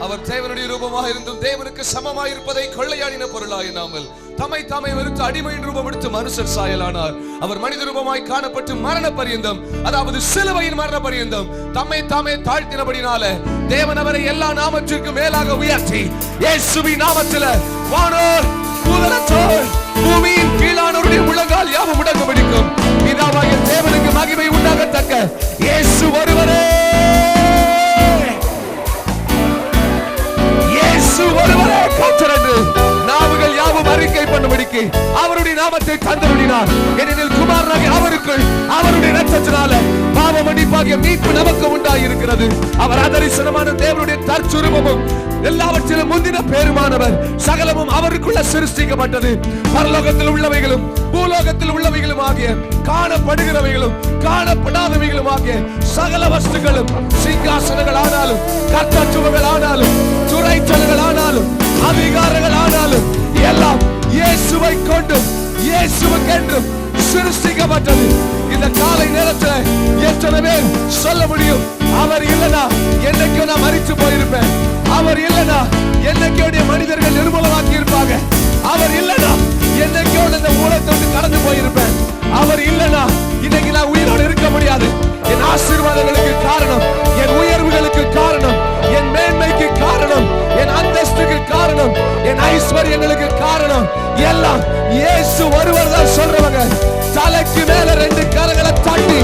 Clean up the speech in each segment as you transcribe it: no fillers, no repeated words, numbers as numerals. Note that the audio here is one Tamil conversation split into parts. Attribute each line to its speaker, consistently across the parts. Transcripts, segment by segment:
Speaker 1: அவர் தேவனுடைய ரூபமாக இருந்தும் தேவனுக்கு சமமாய் இருப்பதை கொள்ளையாடின பொருளாய் எண்ணாமல் தம்மை தாமே வெறுத்து அடிமையின் ரூபம் எடுத்து மனுஷர் சாயலானார். அவர் மனித ரூபமாய் காணப்பட்டு மரண பரியந்தம், அதாவது சிலுவையின் மரண பரியந்தம் தம்மை தாமே தாழ்த்தினபடினால தேவன் அவரை எல்லா நாமத்திற்கும் மேலாக உயர்த்தி இயேசுவின் நாமத்திலே வானோர் பூதலத்தோர் பூமியின் கீழானோருடைய முழங்கால் யாவும் முடங்க பிடிக்கும். பிதாவாகிய தேவனுக்கு மகிமை உண்டாகத்தக்க இயேசு ஒருவரே, இயேசு ஒருவரே கர்த்தர் என்று நாவுகள் யாவும் அறிக்கை பண்ணும்படிக்கு அவருடைய நாமத்தை தந்தருளினார். ஏனெனில் குமாரனாகிய அவருக்குள் அவருடைய இரத்தத்தினால பாவ மன்னிப்பாகிய மீட்பு நமக்கு உண்டாயிருக்கிறது. அவர் அதரிசனமான தேவனுடைய தற்சுரூபமும் எல்லாவற்றிலும் முந்தின பேருமானவர். சகலமும் அவருக்குள்ள சிருஷ்டிக்கப்பட்டது. பரலோகத்தில் உள்ளவைகளும் பூலோகத்தில் உள்ளவைகளும் ஆகிய காணப்படுகிறவைகளும் காணப்படாதவைகளும் ஆகிய சகல வஸ்துக்களும், சிங்காசனங்கள் ஆனாலும் கர்த்தத்துவங்கள் ஆனாலும் துரைத்தல்கள் ஆனாலும் அதிகாரங்கள் ஆனாலும் எல்லாம் இயேசுவை கொண்டும் இயேசுவுக்கென்றும் சிருஷ்டிக்கப்பட்டது. இந்த காலை நேரத்தில் எத்தனை பேர் சொல்ல முடியும், அவர் இல்லனா என்னைக்கோ நான் மரித்து போயிருப்பேன், அவர் இல்லனா என்னைக்கோ மனிதர்கள் நிர்மூலமாக்கி இருப்பாங்க, அவர் இல்லனா என்னைக்கோ இந்த மூலத்தோடு கடந்து போயிருப்பேன், அவர் இல்லனா இன்னைக்கு நான் உயிரோடு இருக்க முடியாது. என் ஆசீர்வாதங்களுக்கு காரணம், என் உயர்வுகளுக்கு காரணம், என் மேன்மைக்கு காரணம், என் அந்தஸ்துக்கு காரணம், என் ஐஸ்வர்யங்களுக்கு காரணம் எல்லாம் இயேசு ஒருவர் தான் சொல்றவங்க தலைக்கு மேல ரெண்டு கரங்களை தட்டி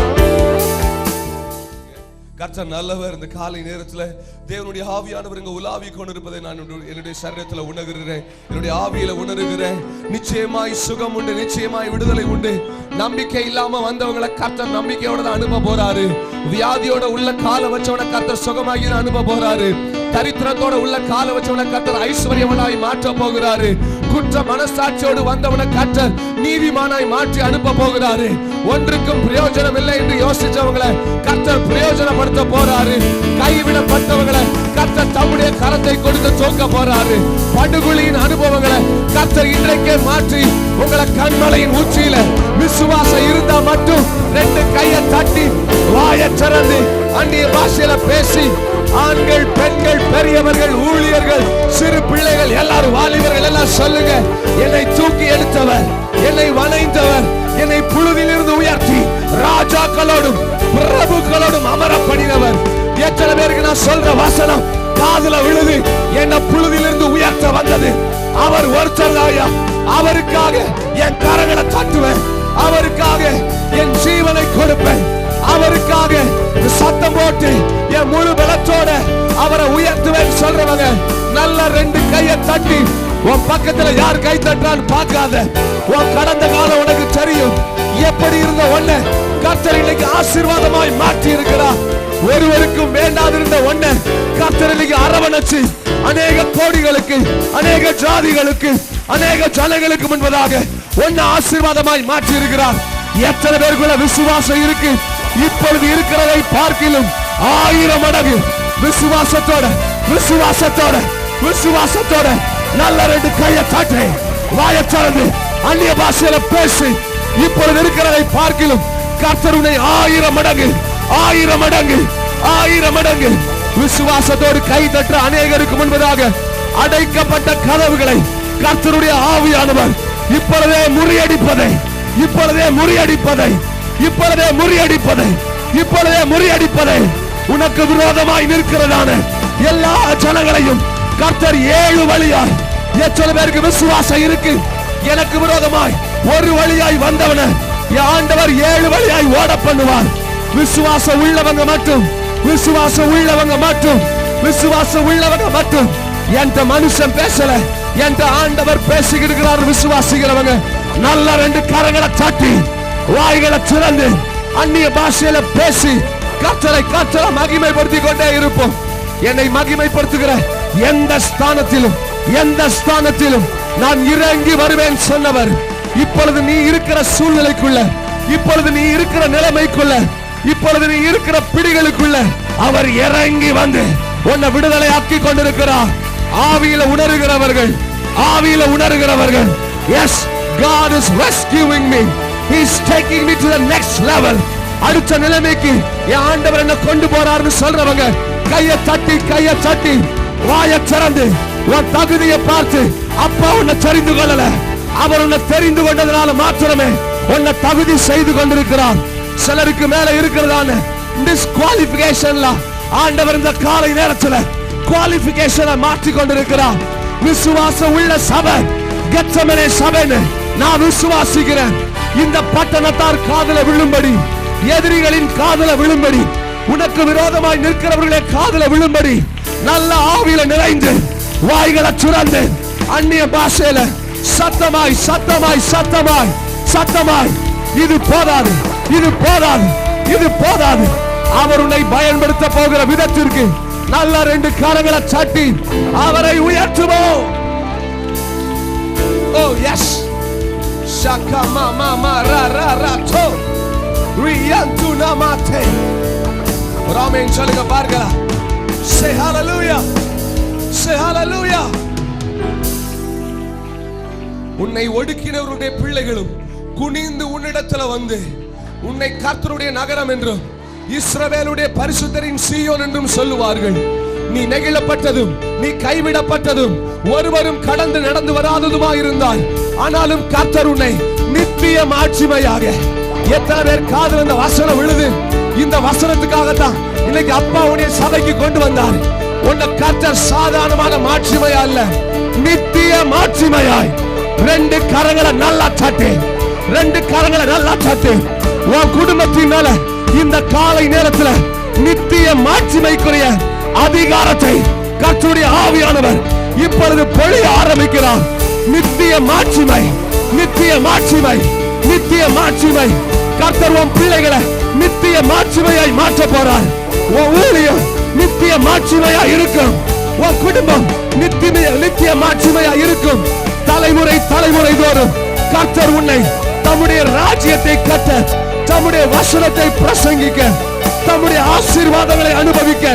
Speaker 1: கர்த்தர் நல்லவர். இந்த காலை நேரத்தில் தேவனுடைய ஆவியானவர் இங்க உலாவி கொண்டிருப்பதை நான் என்னுடைய சரீரத்தில் உணர்கிறேன், என்னுடைய ஆவியில உணர்கிறேன். நிச்சயமாய் சுகம் உண்டு, நிச்சயமாய் விடுதலை உண்டு. நம்பிக்கை இல்லாம வந்தவங்களை கர்த்தர் நம்பிக்கையோட தான் அனுப்ப போறாரு. வியாதியோட உள்ள கால வச்சவனை கர்த்தர் சுகமாகி அனுப்ப போறாரு. தரித்திரத்தோட உள்ள கால வச்சவனை கர்த்தர் ஐஸ்வர்யவனாய் மாற்ற போகிறாரு. குற்ற மனசாட்சியோடு வந்தவனை கர்த்தர் நீதிமானாய் மாற்றி அனுப்ப போகிறாரு. ஒன்றுக்கும் பிரயோஜனம் இல்லை என்று யோசிச்சவங்களை கர்த்தர் பிரயோஜனப்படுத்த போறாரு. கைவிடப்பட்டவங்களை கர்த்தர் தம்முடைய கரத்தை கொடுத்து தூக்க போறாரு. படுகொலியின் அனுபவங்களை கர்த்தர் இன்றைக்கே மாற்றி உங்களை கண்மலையின் உச்சியில விசுவாசம் இருந்தா மட்டும் ரெண்டு கையை தட்டி வாயை திறந்து அந்நிய பாஷையில பேசி ஆண்கள், பெண்கள், பெரியவர்கள், ஊழியர்கள், சிறு பிள்ளைகள், எல்லாரும் வாலிபர்கள் எல்லாம் சொல்லுங்க, என்னை தூக்கி எடுத்தவர், என்னை வணைந்தவர், என்னை புழுதியில் இருந்து உயர்த்தி ராஜாக்களோடும் பிரபுக்களோடும் அமர பண்ணினவர். எத்தனை பேருக்கு நான் சொல்ற வசனம் காதுல விழுது, என்ன புழுதியில் இருந்து உயர்த்த வந்தது அவர் ஒருத்தர். அவருக்காக என் கரங்களை தட்டுவேன், அவருக்காக என் ஜீவனை கொடுப்பேன், அவருக்காக சத்தம் போட்டு என் முழு பலத்தோட அவரை உயர்த்துவேன் சொல்றவங்க நல்ல ரெண்டு கையை தட்டி, உன் பக்கத்துல யார் கை தட்டுறான்னு பார்க்காத. உன் கடந்த காலம் உனக்கு தெரியும், எப்படி இருந்த ஒன்ன கர்த்தர் இன்னைக்கு ஆசீர்வாதமாய் மாற்றி இருக்கிறார். ஒருவருக்கும் வேண்டாதிருந்த ஒன்ன கர்த்தர் இன்னைக்கு அரவணைச்சு அநேக கோடிகளுக்கு, அநேக ஜாதிகளுக்கு, அநேக ஜனங்களுக்கு முன்பதாக ஒன்ன ஆசீர்வாதமாய் மாற்றி இருக்கிறார். எத்தனை பேருக்குள்ள விசுவாசம் இருக்கு? இப்பொழுது இருக்கிறதை பார்க்கிலும் 1000 மடங்கு விசுவாசத்தோட விசுவாசத்தோட விசுவாசத்தோட நல்ல ரெண்டு கையை தட்டி வாயை திறந்து அந்நிய பாஷையில பேசி இப்பொழுது இருக்கிறதை பார்க்கிலும் கர்த்தர் உன்னை 1000 மடங்கு 1000 மடங்கு 1000 மடங்கு விசுவாசத்தோடு கை தட்ட அநேகருக்கு முன்பதாக அடைக்கப்பட்ட கதவுகளை கர்த்தருடைய ஆவியானவர் இப்பொழுதே முறியடிப்பதை இப்பொழுதே முறியடிப்பதை இப்பொழுதே முறியடிப்பதை இப்பொழுதே முறியடிப்பதை உனக்கு விரோதமாய் நிற்கிறதான எல்லா ஜனங்களையும் கர்த்தர் 7 வழியாய், எத்தனை பேருக்கு விசுவாசம் இருக்கு? எனக்கு விரோதமாய் ஒரு வழியாய் வந்தவன ஆண்டவர் 7 வழியாய் ஓட பண்ணுவார். விசுவாசம் உள்ளவங்க மட்டும், விசுவாசம் உள்ளவங்க மட்டும், விசுவாசம் உள்ளவங்க மட்டும். எந்த மனுஷன் பேசல, எந்த ஆண்டவர் பேசிக்கிறார். விசுவாசிக்கிறவங்க நல்ல ரெண்டு கரங்களை தட்டி வாய்களை திறந்து அந்நிய பாஷையில பேசி கர்த்தரை மகிமைப்படுத்தி கொண்டே இருப்போம். என்னை மகிமைப்படுத்துகிற எந்த ஸ்தானத்திலும் நான் இறங்கி வருவேன் சொன்னவர், இப்பொழுது நீ இருக்கிற சூழ்நிலைக்குள்ள, இப்பொழுது நீ இருக்கிற நிலைமைக்குள்ள, இப்பொழுது நீ இருக்கிற பிடிகளுக்குள்ள அவர் இறங்கி வந்து உன்னை விடுதலை ஆக்கி கொண்டிருக்கிறார். ஆவியில உணர்கிறவர்கள், ஆவியில உணர்கிறவர்கள், yes, God is rescuing me, he is taking me to the next level. அடுத்த நிலைமைக்கு என் ஆண்டவர் என்ன கொண்டு போறாருன்னு சொல்றவங்க கையை தட்டி வாயை திறந்து உன் தகுதியை பார்த்து, அப்பா உன்னை தெரிந்து கொள்ளல, அவர் உன்னை தெரிந்து கொண்டதுனால மாத்திரமே உன்னை தகுதி செய்து கொண்டிருக்கிறார். சிலருக்கு மேல இருக்கிறதான டிஸ்குவாலிஃபிகேஷன்ல ஆண்டவர் இந்த காலை நேரத்துல குவாலிஃபிகேஷனை மாற்றி கொண்டிருக்கிறார். விசுவாசம் உள்ள சபை கெத்செமனே சபைன்னு நான் விசுவாசிக்கிறேன். இந்த பட்டணத்தார் காதுல விழும்படி, எதிரிகளின் காதுல விழும்படி, உனக்கு விரோதமாய் நிற்கிறவர்களே காதுல விழும்படி நல்ல ஆவியில நிறைந்து வாய்களை சுரந்து அந்நிய பாஷையில சத்தமாய் சத்தமாய் சத்தமாய் சத்தமாய், இது போதாது, இது போதாது, இது போதாது. அவர் உன்னை பயன்படுத்த போகிற விதத்திற்கு நல்ல 2 கரங்களை சட்டி அவரை உயர்த்துவோம். ஓ எஸ் ஷாகா மாமா மாரா ரா ரா தோ ரியாந்து நமாதே. ராமேன் சொல்லுங்க பாருங்க. Say hallelujah, say hallelujah. உன்னை ஒடுக்கினவருடைய பிள்ளைகளும் குனிந்து உன்னிடத்துல வந்து உன்னை கர்த்தருடைய நகரம் என்றும் இஸ்ரவேலுடைய பரிசுத்தரின் சீயோன் என்றும் சொல்லுவார்கள். நீ நெகிழப்பட்டதும் நீ கைவிடப்பட்டதும் ஒருவரும் கடந்து நடந்து வராததுமாய் இருந்தாய். ஆனாலும் கர்த்தர் உன்னை நித்திய மாட்சிமையாக. எத்தனை பேர் காதுல இந்த வசனம் விழுது? இந்த வசனத்துக்காகத்தான் இன்னைக்கு அப்பா உன்னை சபைக்கு கொண்டு வந்தார். உன்னை கர்த்தர் சாதாரணமான மாட்சிமையா அல்ல, நித்திய மாட்சிமையாய் 2 கரங்களை நல்லா தட்டு, 2 கரங்களை நல்லா தட்டு. உன் குடும்பத்தின் மேல இந்த காலை நேரத்துல நித்திய மாட்சிமைக்குரிய அதிகாரத்தை கர்த்தருடைய ஆவியானவர் இப்பொழுது பொழிய ஆரம்பிக்கிறார். நித்திய மாட்சிமை, நித்திய மாட்சிமை, நித்திய மாட்சிமை. கர்த்தர் உன் பிள்ளைகளை நித்திய மாட்சிமையாய் மாற்ற போறார். உன் ஊழியம் நித்திய மாட்சிமையா இருக்கும். உன் குடும்பம் நித்திய மாட்சிமையா இருக்கும். தலைமுறை தலைமுறை தோறும் கர்த்தர் உன்னை தம்முடைய ராஜ்யத்தை கட்ட, தம்முடைய வசனத்தை பிரசங்கிக்க, தம்முடைய ஆசீர்வாதங்களை அனுபவிக்க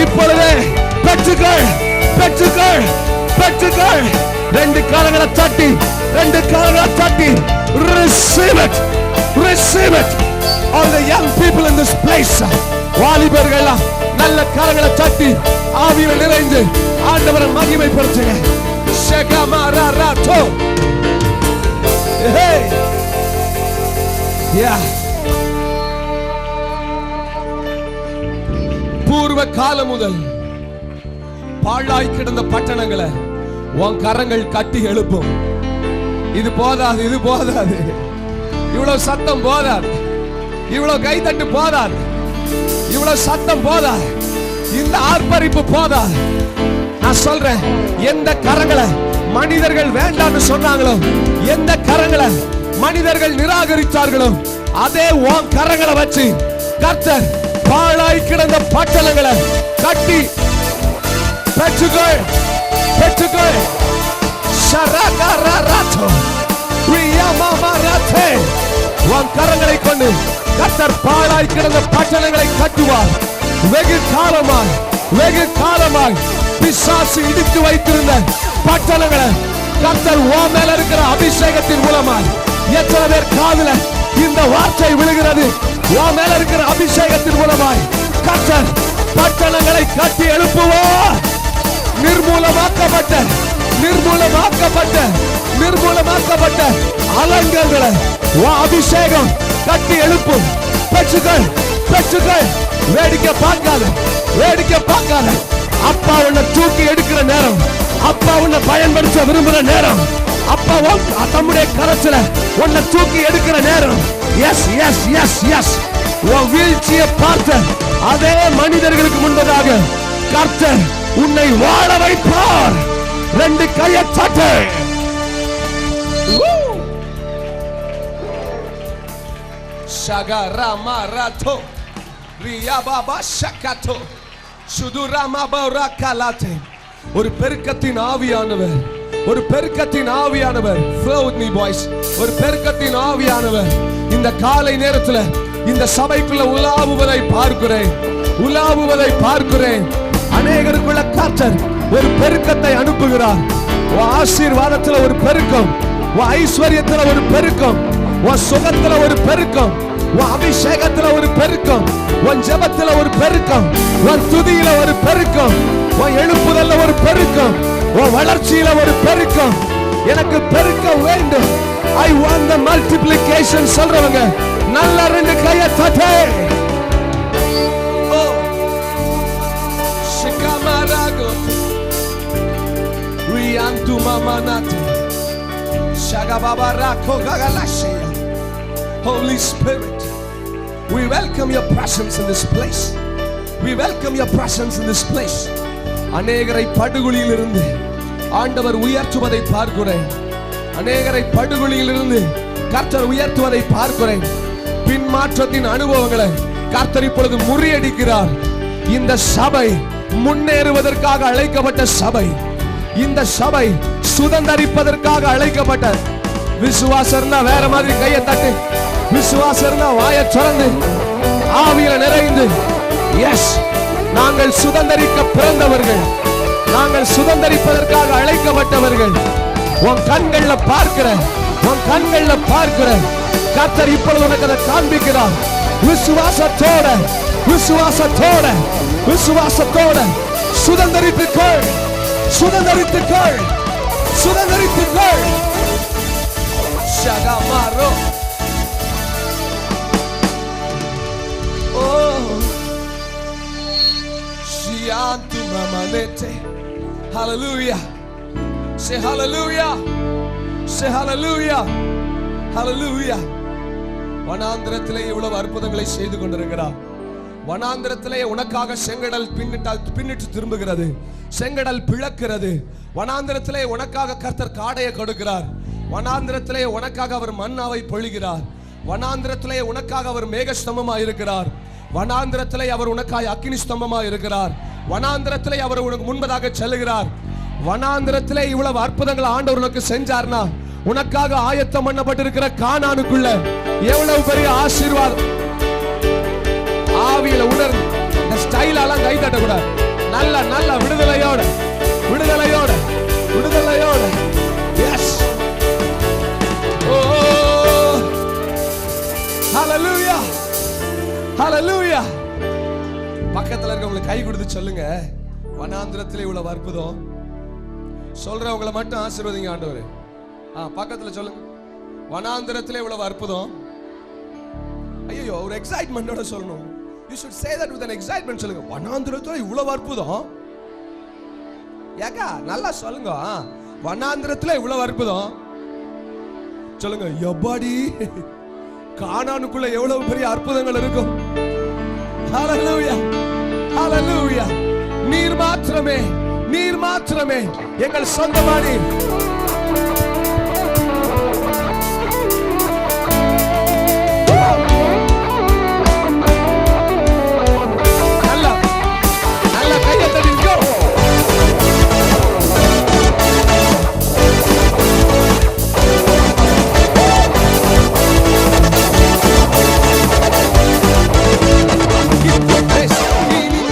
Speaker 1: இப்பொழுதே பெற்றுக்கள், பெற்றுக்கள், பெற்றுக்கள். 2 கரங்களை தட்டி, 2 கரங்களை தட்டி receive it, receive it. All the young people in this place, வாலிபர்கள் நல்ல கரங்களை தட்டி ஆவியில் நிறைந்து ஆண்டவரை மகிமைப்படுத்துங்க. ஷெகமாராராதோ. Hey, yeah. பூர்வ காலம் முதல் பாழாய் கிடந்த பட்டணங்களை உன் கரங்கள் கட்டி எழுப்பும். இது போதாது, இது போதாது, இவ்வளவு சத்தம் போதாது, இவ்வளவு கைதட்டு போதாது, இவ்வளவு சத்தம் போதாது, இந்த ஆர்ப்பரிப்பு போதாது. நான் சொல்றேன், எந்த கரங்களை மனிதர்கள் வேண்டாம்னு சொன்னாங்களோ, எந்த கரங்களை மனிதர்கள் நிராகரித்தார்களோ, அதே உன் கரங்களை வச்சு கர்த்தர் பாழாய் கிடந்த பட்டணங்களை கட்டி பெற்றுக்கொள், பெற்றுக்கொள். உன் கரங்களை கொண்டு கர்த்தர் பாழாய் கிடந்த பட்டணங்களை கட்டுவார். வெகு காலமாய், வெகு காலமாய் பிசாசு இடித்து வைத்திருந்த பட்டணங்களை கர்த்தர் உன் மேல இருக்கிற அபிஷேகத்தின் மூலமாய். எத்தனை பேர் காதுல இந்த வார்த்தை விழுகிறது? உன் மேல இருக்கிற அபிஷேகத்தின் மூலமாய் கர்த்தர் பட்டணங்களை கட்டி எழுப்புவார். நிர்மூலமாக்கப்பட்ட, நிர்மூலமாக்கப்பட்ட, நிர்மூலமாக்கப்பட்ட அலங்கங்களை உன் அபிஷேகம் கட்டி எழுப்பும். பெற்றுக்கள், பெற்றுக்கள். வேடிக்கை பார்க்காத, வேடிக்கை பார்க்காத. அப்பா உன்னை தூக்கி எடுக்கிற நேரம், அப்பா உன்னை பயன்படுத்த விரும்புகிற நேரம், அப்பா தம்முடைய கரத்துல உன்னை தூக்கி எடுக்கிற நேரம். Yes yes yes yes. உன் வீழ்ச்சியை பார்த்த அதே மனிதர்களுக்கு முன்பதாக கர்த்தர் உன்னை வாழ வைப்பார். 2 கையை தட்டு. ஷகரமரதோ ரியாபாபா ஷகதோ சுதுரமபரகலதே. ஒரு பெருக்கத்தின் ஆவியானவர், ஒரு பெருக்கத்தின் ஆவியானவர். flow with me boys. ஒரு பெருக்கத்தின் ஆவியானவர் இந்த காலை நேரத்துல இந்த சபைக்குள்ள உலாவுவதை பார்க்கிறேன், உலாவுவதை பார்க்கிறேன். அநேகருக்குள்ள கர்த்தர் ஒரு பெருக்கத்தை அனுப்புகிறார். ஆசீர்வாதத்துல ஒரு பெருக்கம், ஐஸ்வர்யத்துல ஒரு பெருக்கம், சுகத்துல ஒரு பெருக்கம், உன் அபிஷேகத்துல ஒரு பெருக்கம், உன் ஜெபத்துல ஒரு பெருக்கம், உன் துதியில ஒரு பெருக்கம், உன் எழுப்புதல்ல ஒரு பெருக்கம், உன் வளர்ச்சியில ஒரு பெருக்கம். எனக்கு பெருக்கம் வேண்டும். I want the multiplication சொல்றவங்க நல்ல ரெண்டு கையை தட்டு. ஓ shikamaраgo riantu mamanate shagababarako gagalashia. Holy Spirit, we welcome your presence in this place. We welcome your presence in this place. அநேகரை படுகுழியிலிருந்து ஆண்டவர் உயர்த்துவதை பார்க்கிறேன். அநேகரை படுகுழியிலிருந்து கர்த்தர் உயர்த்துவதை பார்க்கிறேன். பின்மாற்றத்தின் அனுபவங்களை கர்த்தர் இப்பொழுது முறியடிக்கிறார். இந்த சபை முன்னேறுவதற்காக அழைக்கப்பட்ட சபை. இந்த சபை சுதந்தரிப்பதற்காக அழைக்கப்பட்ட விசுவாசர்னா வேற மாதிரி கையை தட்டு. விசுவாசர்னா வாயை திறந்து ஆவியில நிறைந்து எஸ், நாங்கள் சுதந்தரிக்க பிறந்தவர்கள், நாங்கள் சுதந்தரிப்பதற்காக அழைக்கப்பட்டவர்கள். உன் கண்கள்ல பார்க்கிற, உன் கண்கள்ல பார்க்கிற கர்த்தர் இப்பொழுது உனக்கு அதை காண்பிக்கிறார். விசுவாசத்தோட, விசுவாசத்தோட, விசுவாசத்தோட சுதந்தரித்துக்கொள், சுதந்தரித்துக்கொள், சுதந்தரித்துக்கொள். ஷகமாரோ ஓ ஷியாந்து மமனேட்டே. Hallelujah. Say hallelujah. Say hallelujah. Hallelujah. வனாந்திரத்திலே இவ்வளவு அற்புதங்களை செய்து கொண்டிருக்கிறார். வனாந்திரத்திலே உனக்காக செங்கடல் பின்னிட்டு திரும்புகிறது, செங்கடல் பிளக்கிறது. வனாந்திரத்திலே உனக்காக கர்த்தர் காடையை கொடுக்கிறார். வனாந்திரத்திலே உனக்காக அவர் மன்னாவை பொழிகிறார். வனாந்திரத்திலே உனக்காக அவர் மேகஸ்தம்பமாய் இருக்கிறார். வனாந்திரத்திலே அவர் உனக்காய் அக்கினி ஸ்தம்பமாய் இருக்கிறார். வனாந்திரத்திலே அவர் உனக்கு முன்பதாக செல்லுகிறார். வனாந்திரத்திலே இவ்வளவு அற்புதங்கள் ஆண்டவர் உனக்கு செஞ்சார்னா உனக்காக ஆயத்தம் பண்ணப்பட்டிருக்கிற கானானுக்குள்ள எவ்வளவு பெரிய ஆசீர்வாதம். ஆவியில உணர்ந்து இந்த ஸ்டைலாலாம் கை தட்டக்கூடாது. நல்ல நல்ல விடுதலையோட, விடுதலையோட, விடுதலையோட. எஸ், ஓ ஹalleluya, ஹalleluya. பக்கத்துல இருக்கவங்களுக்கு கை கொடுத்து சொல்லுங்க, வனாந்திரத்திலே இவ்வளவு அற்புதம். சொல்றவங்களை மட்டும் ஆசீர்வதிங்க ஆண்டவரே. பக்கத்துல சொல்லுங்க, வனாந்திரத்திலே இவ்வளவு அற்புதம். ஐயோ, ஒரு எக்ஸைட்மெண்டோட சொல்லணும். You should say that with an excitement. சொல்லுங்க, வனாந்திரத்திலே இவ்வளவு அற்புதம். ஏகா நல்லா சொல்லுங்க, வனாந்திரத்திலே இவ்வளவு அற்புதம். சொல்லுங்க, எப்பாடி கானானுக்குள்ள எவ்வளவு பெரிய அற்புதங்கள் இருக்கும். ஹalleluya, ஹalleluya. நீர் மாத்திரமே, நீர் மாத்திரமே எங்கள் சொந்தமானி. நல்ல நல்ல கையை தட்டிக்கோ.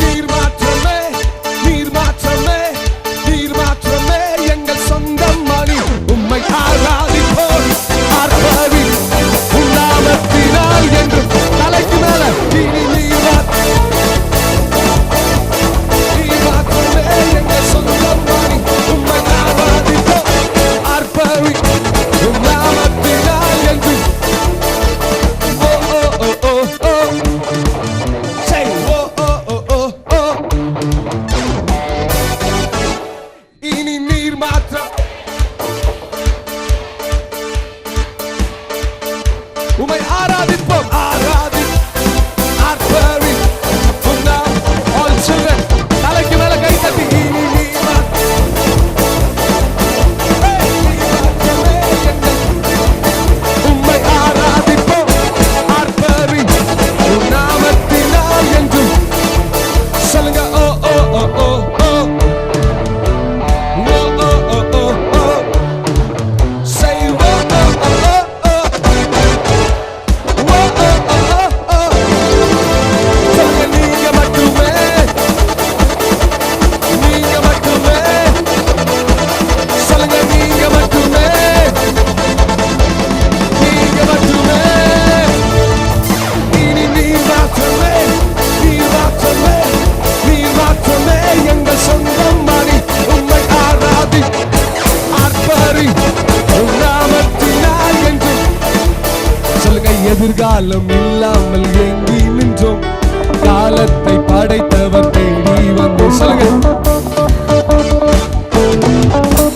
Speaker 1: நீர் மாற்றமே, நீர் மாற்றமே, நீர் மாற்றமே எங்கள் சொந்தம். காலம் இல்லாமல் எங்கி நின்றோம், காலத்தை படைத்தவர் தேடி வந்து. சொல்லுங்க,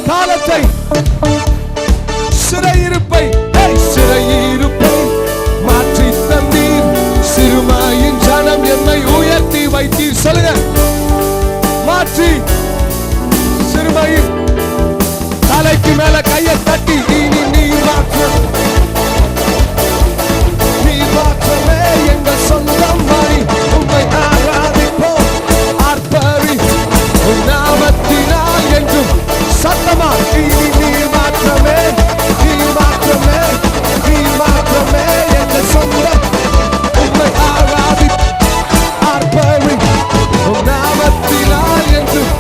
Speaker 1: காலத்தை சிறையிருப்பை மாற்றி தந்தீர், சிறுமாயின் ஜனம் என்னை உயர்த்தி வைத்தீர். சொல்லுங்க, மாற்றி சிறுமாயின் தலைக்கு மேல கையை தட்டி இனி நீர் மாற்றம், நீர் மாற்றமே எங்கள் சொந்தம் மாறி உம்மை ஆராதிப்போம் ஆர்ப்பரி நாமத்தினால் என்றும் சத்தமா. இனி நீர் மாற்றமே, நீர் மாற்றமே, நீர் மாற்றமே எங்கள் சொந்தம் உம்மை ஆராதி ஆர்ப்பரி நாமத்தினால் என்றும்.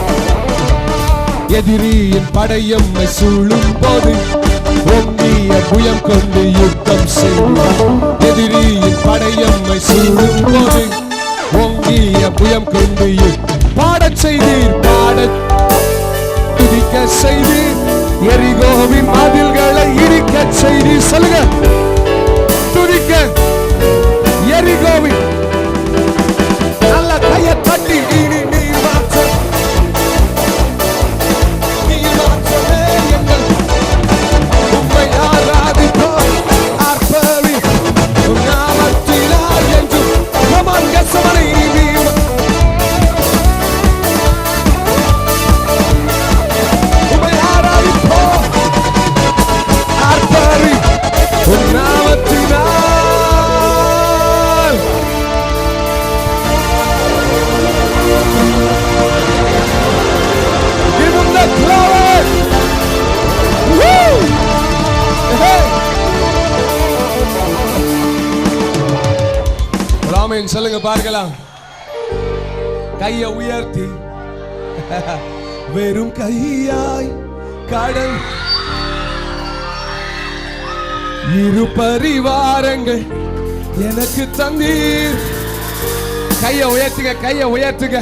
Speaker 1: எதிரியின் படையம்மை சூழும் போது ஓங்கிய புயம் கொண்டு யுத்தம் செய்வோம். எதிரியின் படையம்மை சூழும் போது ஓங்கிய புயம் கொண்டு பாடச் செய்தீர், பாடச் துதிக்க செய்தீர், எரிகோவின் மதில்களை இடிக்க செய்தீர். சொல்லுங்க, துதிக்க எரிகோவின் நல்ல கையை தட்டி இனி நீர் மாற்றம், நீர் மாற்றமே எங்கள் உம்மை ஆராதிப்போம் ஆர்ப்பரி நாமத்தினால் என்றும். கமான் கசமனை நீர் உம்மை ஆராதிப்போம் ஆர்ப்பரி நாமத்தினால். Give him the glory. Woo! Hey! Raman சொல்லுங்க பார்க்கலாம். கையை உயர்த்தி வெறும் கையாய் கடல் இரு பரிவாரங்கள் எனக்கு தந்தீர். கையை உயர்த்துங்க, கையை உயர்த்துங்க.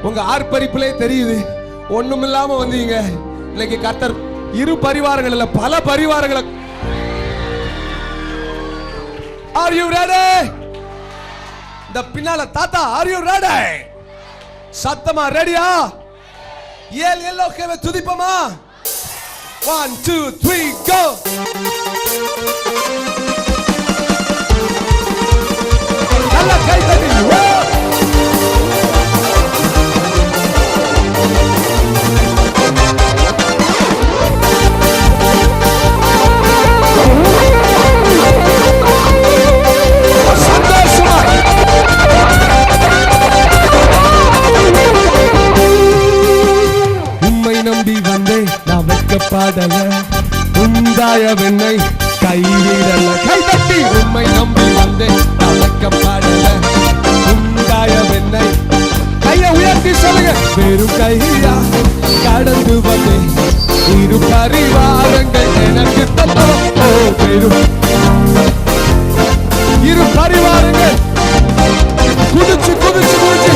Speaker 1: உங்க ஆர்ப்பரிப்பிலே தெரியுது ஒண்ணுமில்லாம வந்தீங்க. இன்னைக்கு கர்த்தர் இரு பரிவாரங்கள் இல்ல பல பரிவாரங்களை. Are you ready? இந்த பின்னால தாத்தா are you ready? சத்தமா ரெடியா? ஏல் எல்லோகேவை துதிப்போமா? 1 2 3 go. நல்ல கை தட்டி. பாடல உண்டாய வெண்ணை கைவிடல. கை தட்டி உம்மை நம்பி வந்தேன் தவக்க பாடல உண்டாய வெண்ணை. கையை உயர்த்தி சொல்லுங்க, வெறும் கையா கடந்து வந்தேன் இரு பரிவாரங்கள் எனக்கு தந்தோம். ஓ வெறும் இரு பரிவாரங்கள் குதிச்சு குதிச்சு குதிச்சு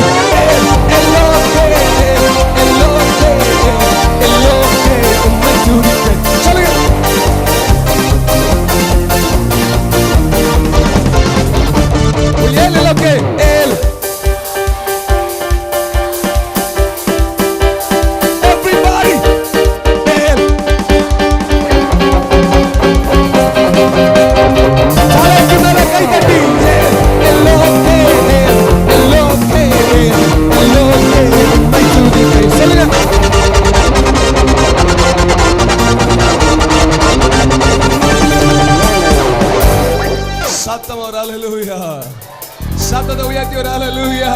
Speaker 1: சத்தத்தை உயர்த்தி ஒரு ஹல்லேலூயா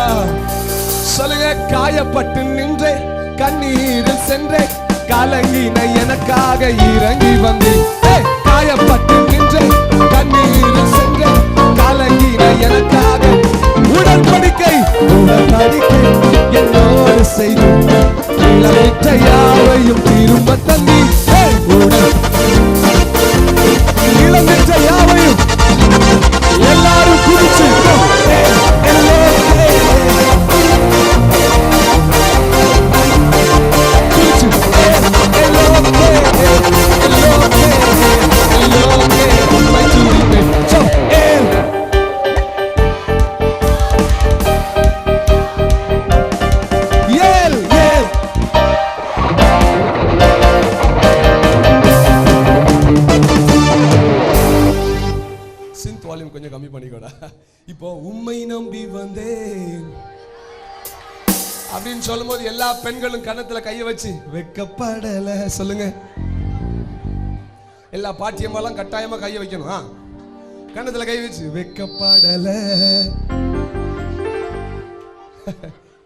Speaker 1: சொல்லுங்க. காயப்பட்டு நின்றே கண்ணீரில் சென்றே கலங்கின எனக்காக இறங்கி வந்தேன். காயப்பட்டு நின்றே கண்ணீரில் சென்றே கலங்கின எனக்காக உடன்படிக்கை உடன்படிக்கை என்னோடு செய்து இழந்த யாவையும் திரும்ப தந்தி. இழந்த யாவையும் எல்லாரும் குதிச்சு சொல்லும் போது எல்லா பெண்களும் கன்னத்துல கைய வச்சு வெக்கப்படல சொல்லுங்க. எல்லா பாட்டியம்மாலாம் கட்டாயமா கைய வைக்கணும். கன்னத்துல கை வச்சு வெக்கப்படல.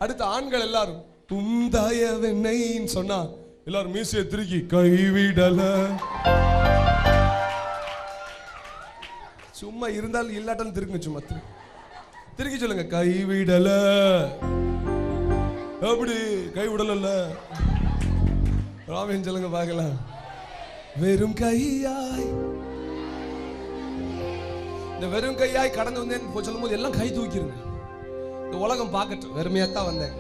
Speaker 1: அடுத்த ஆண்கள் எல்லாரும் உந்தாயவென்னைன்னு சொன்னா எல்லாரும் மீசையை திருக்கி கைவிடல. சும்மா இருந்தாலும் இல்லாட்டாலும் திருக்குங்க. சும்மா திருக்கி சொல்லுங்க கைவிடல. அப்படி கைவிடல. ராமன் சொல்லுங்க பார்க்கலாம். வெறும் கையாய், இந்த வெறும் கையாய் கடந்து வந்தேன் சொல்லும் போது எல்லாம் கை தூக்கிருங்க. இந்த உலகம் பார்க்கட்டும், வெறுமையாத்தான் வந்தேன்,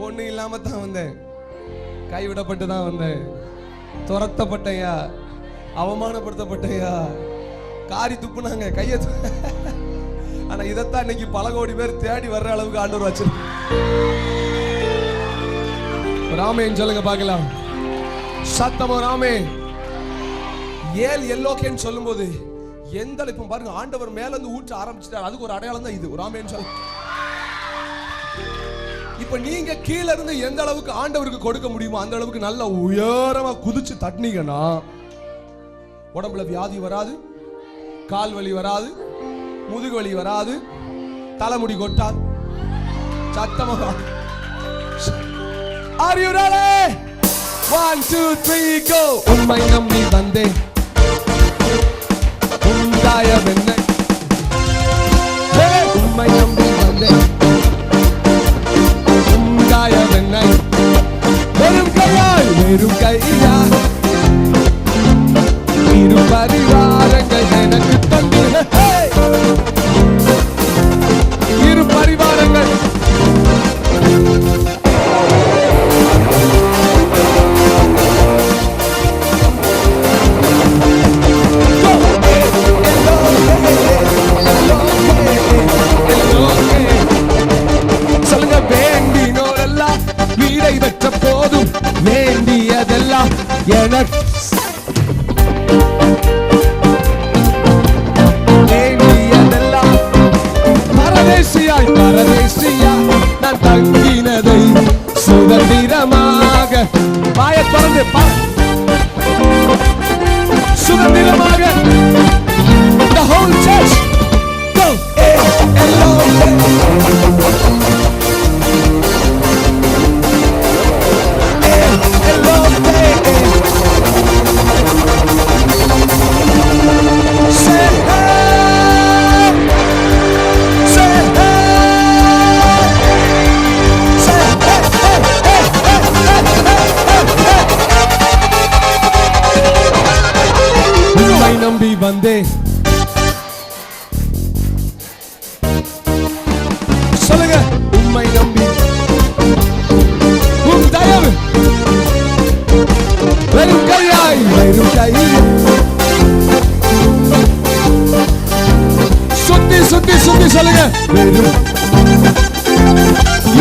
Speaker 1: ஒண்ணு இல்லாம தான் வந்தேன், கைவிடப்பட்டு தான் வந்தேன், துரத்தப்பட்டையா, அவமானப்படுத்தப்பட்டையா, காரி துப்புனாங்க கைய. ஆனா இதைத்தான் இன்னைக்கு பல கோடி பேர் தேடி வர்ற அளவுக்கு ஆண்டவர் வச்சிருக்கு. ராமேன் சொல்லுங்க பார்க்கலாம். சத்தமோ ராமே. ஏல் எல்லோகேன்னு சொல்லும் போது எந்த இப்ப பாருங்க, ஆண்டவர் மேல இருந்து ஊற்ற ஆரம்பிச்சிட்டார். அதுக்கு ஒரு அடையாளம் தான் இது ராமேன்னு சொல்ல. இப்ப நீங்க கீழ இருந்து எந்த அளவுக்கு ஆண்டவருக்கு கொடுக்க முடியுமோ அந்த அளவுக்கு நல்ல உயரமா குதிச்சு தட்டினீங்கன்னா உடம்புல வியாதி வராது, கால் வலி வராது, முதுகு வலி வராது, தலைமுடி கொட்டாது. சத்தமா Are you ready? 1 2 3 go. உம்மை நம்பி வந்தேன் உந்தாயவென்னை. உம்மை நம்பி வந்தேன் உந்தாயவென்னை. வெறும் கையாய், வெறும் கையாய் இரு பரிவாரங்கள் எனக்கு தந்து. இரு பரிவாரங்கள் சொல்லுங்க. வேண்டினோரெல்லாம் வீடை பெற்ற போதும் வேண்டியதெல்லாம் எனக்கு. வேண்டியதெல்லாம் பரதேசியாய், பரதேசியாய் நான் தங்கினதை சுதந்திரமாக வாய திறந்து சுதந்திரமாக. The whole church go. நம்பி வந்தேன் சொல்லுங்க. உம்மை நம்பி உம் தயவு. வெறும் கையாய், வெறும் கையாய் சுத்தி சுத்தி சுத்தி சொல்லுங்க. வெறும்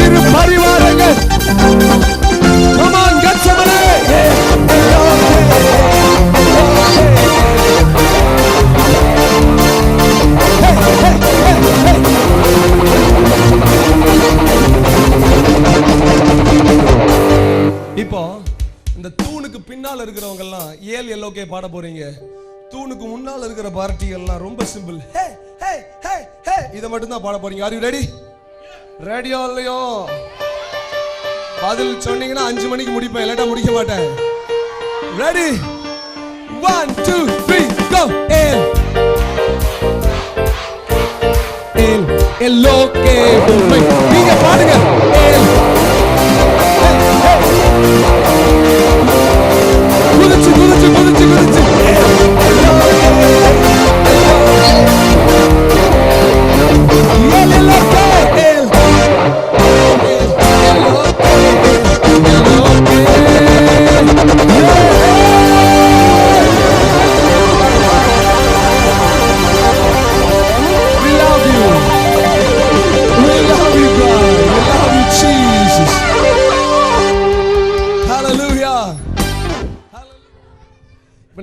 Speaker 1: இரு பரிவாரங்கள். Come on, get somebody. இப்போ இந்த தூணுக்கு பின்னால் இருக்கிறவங்க எல்லாம் ஏல் எல்லோகே பாட போறீங்க. தூணுக்கு முன்னால் இருக்கிற பார்ட்டிகள் எல்லாம் ரொம்ப சிம்பிள். ஹே ஹே ஹே ஹே இத மட்டும் தான் பாட போறீங்க. Are you ready? ரெடியா இல்லையோ? பதில் சொன்னீங்கன்னா 5 மணிக்கு முடிப்பேன், இல்லாட்டா முடிக்க மாட்டேன். ரெடி? 1 2 3 go. ஏல் ஏல் எல்லோகே உம்மை. நீங்க பாடுங்க. ஏல் குதிச்சு குதிச்சு குதிச்சு குதிச்சு.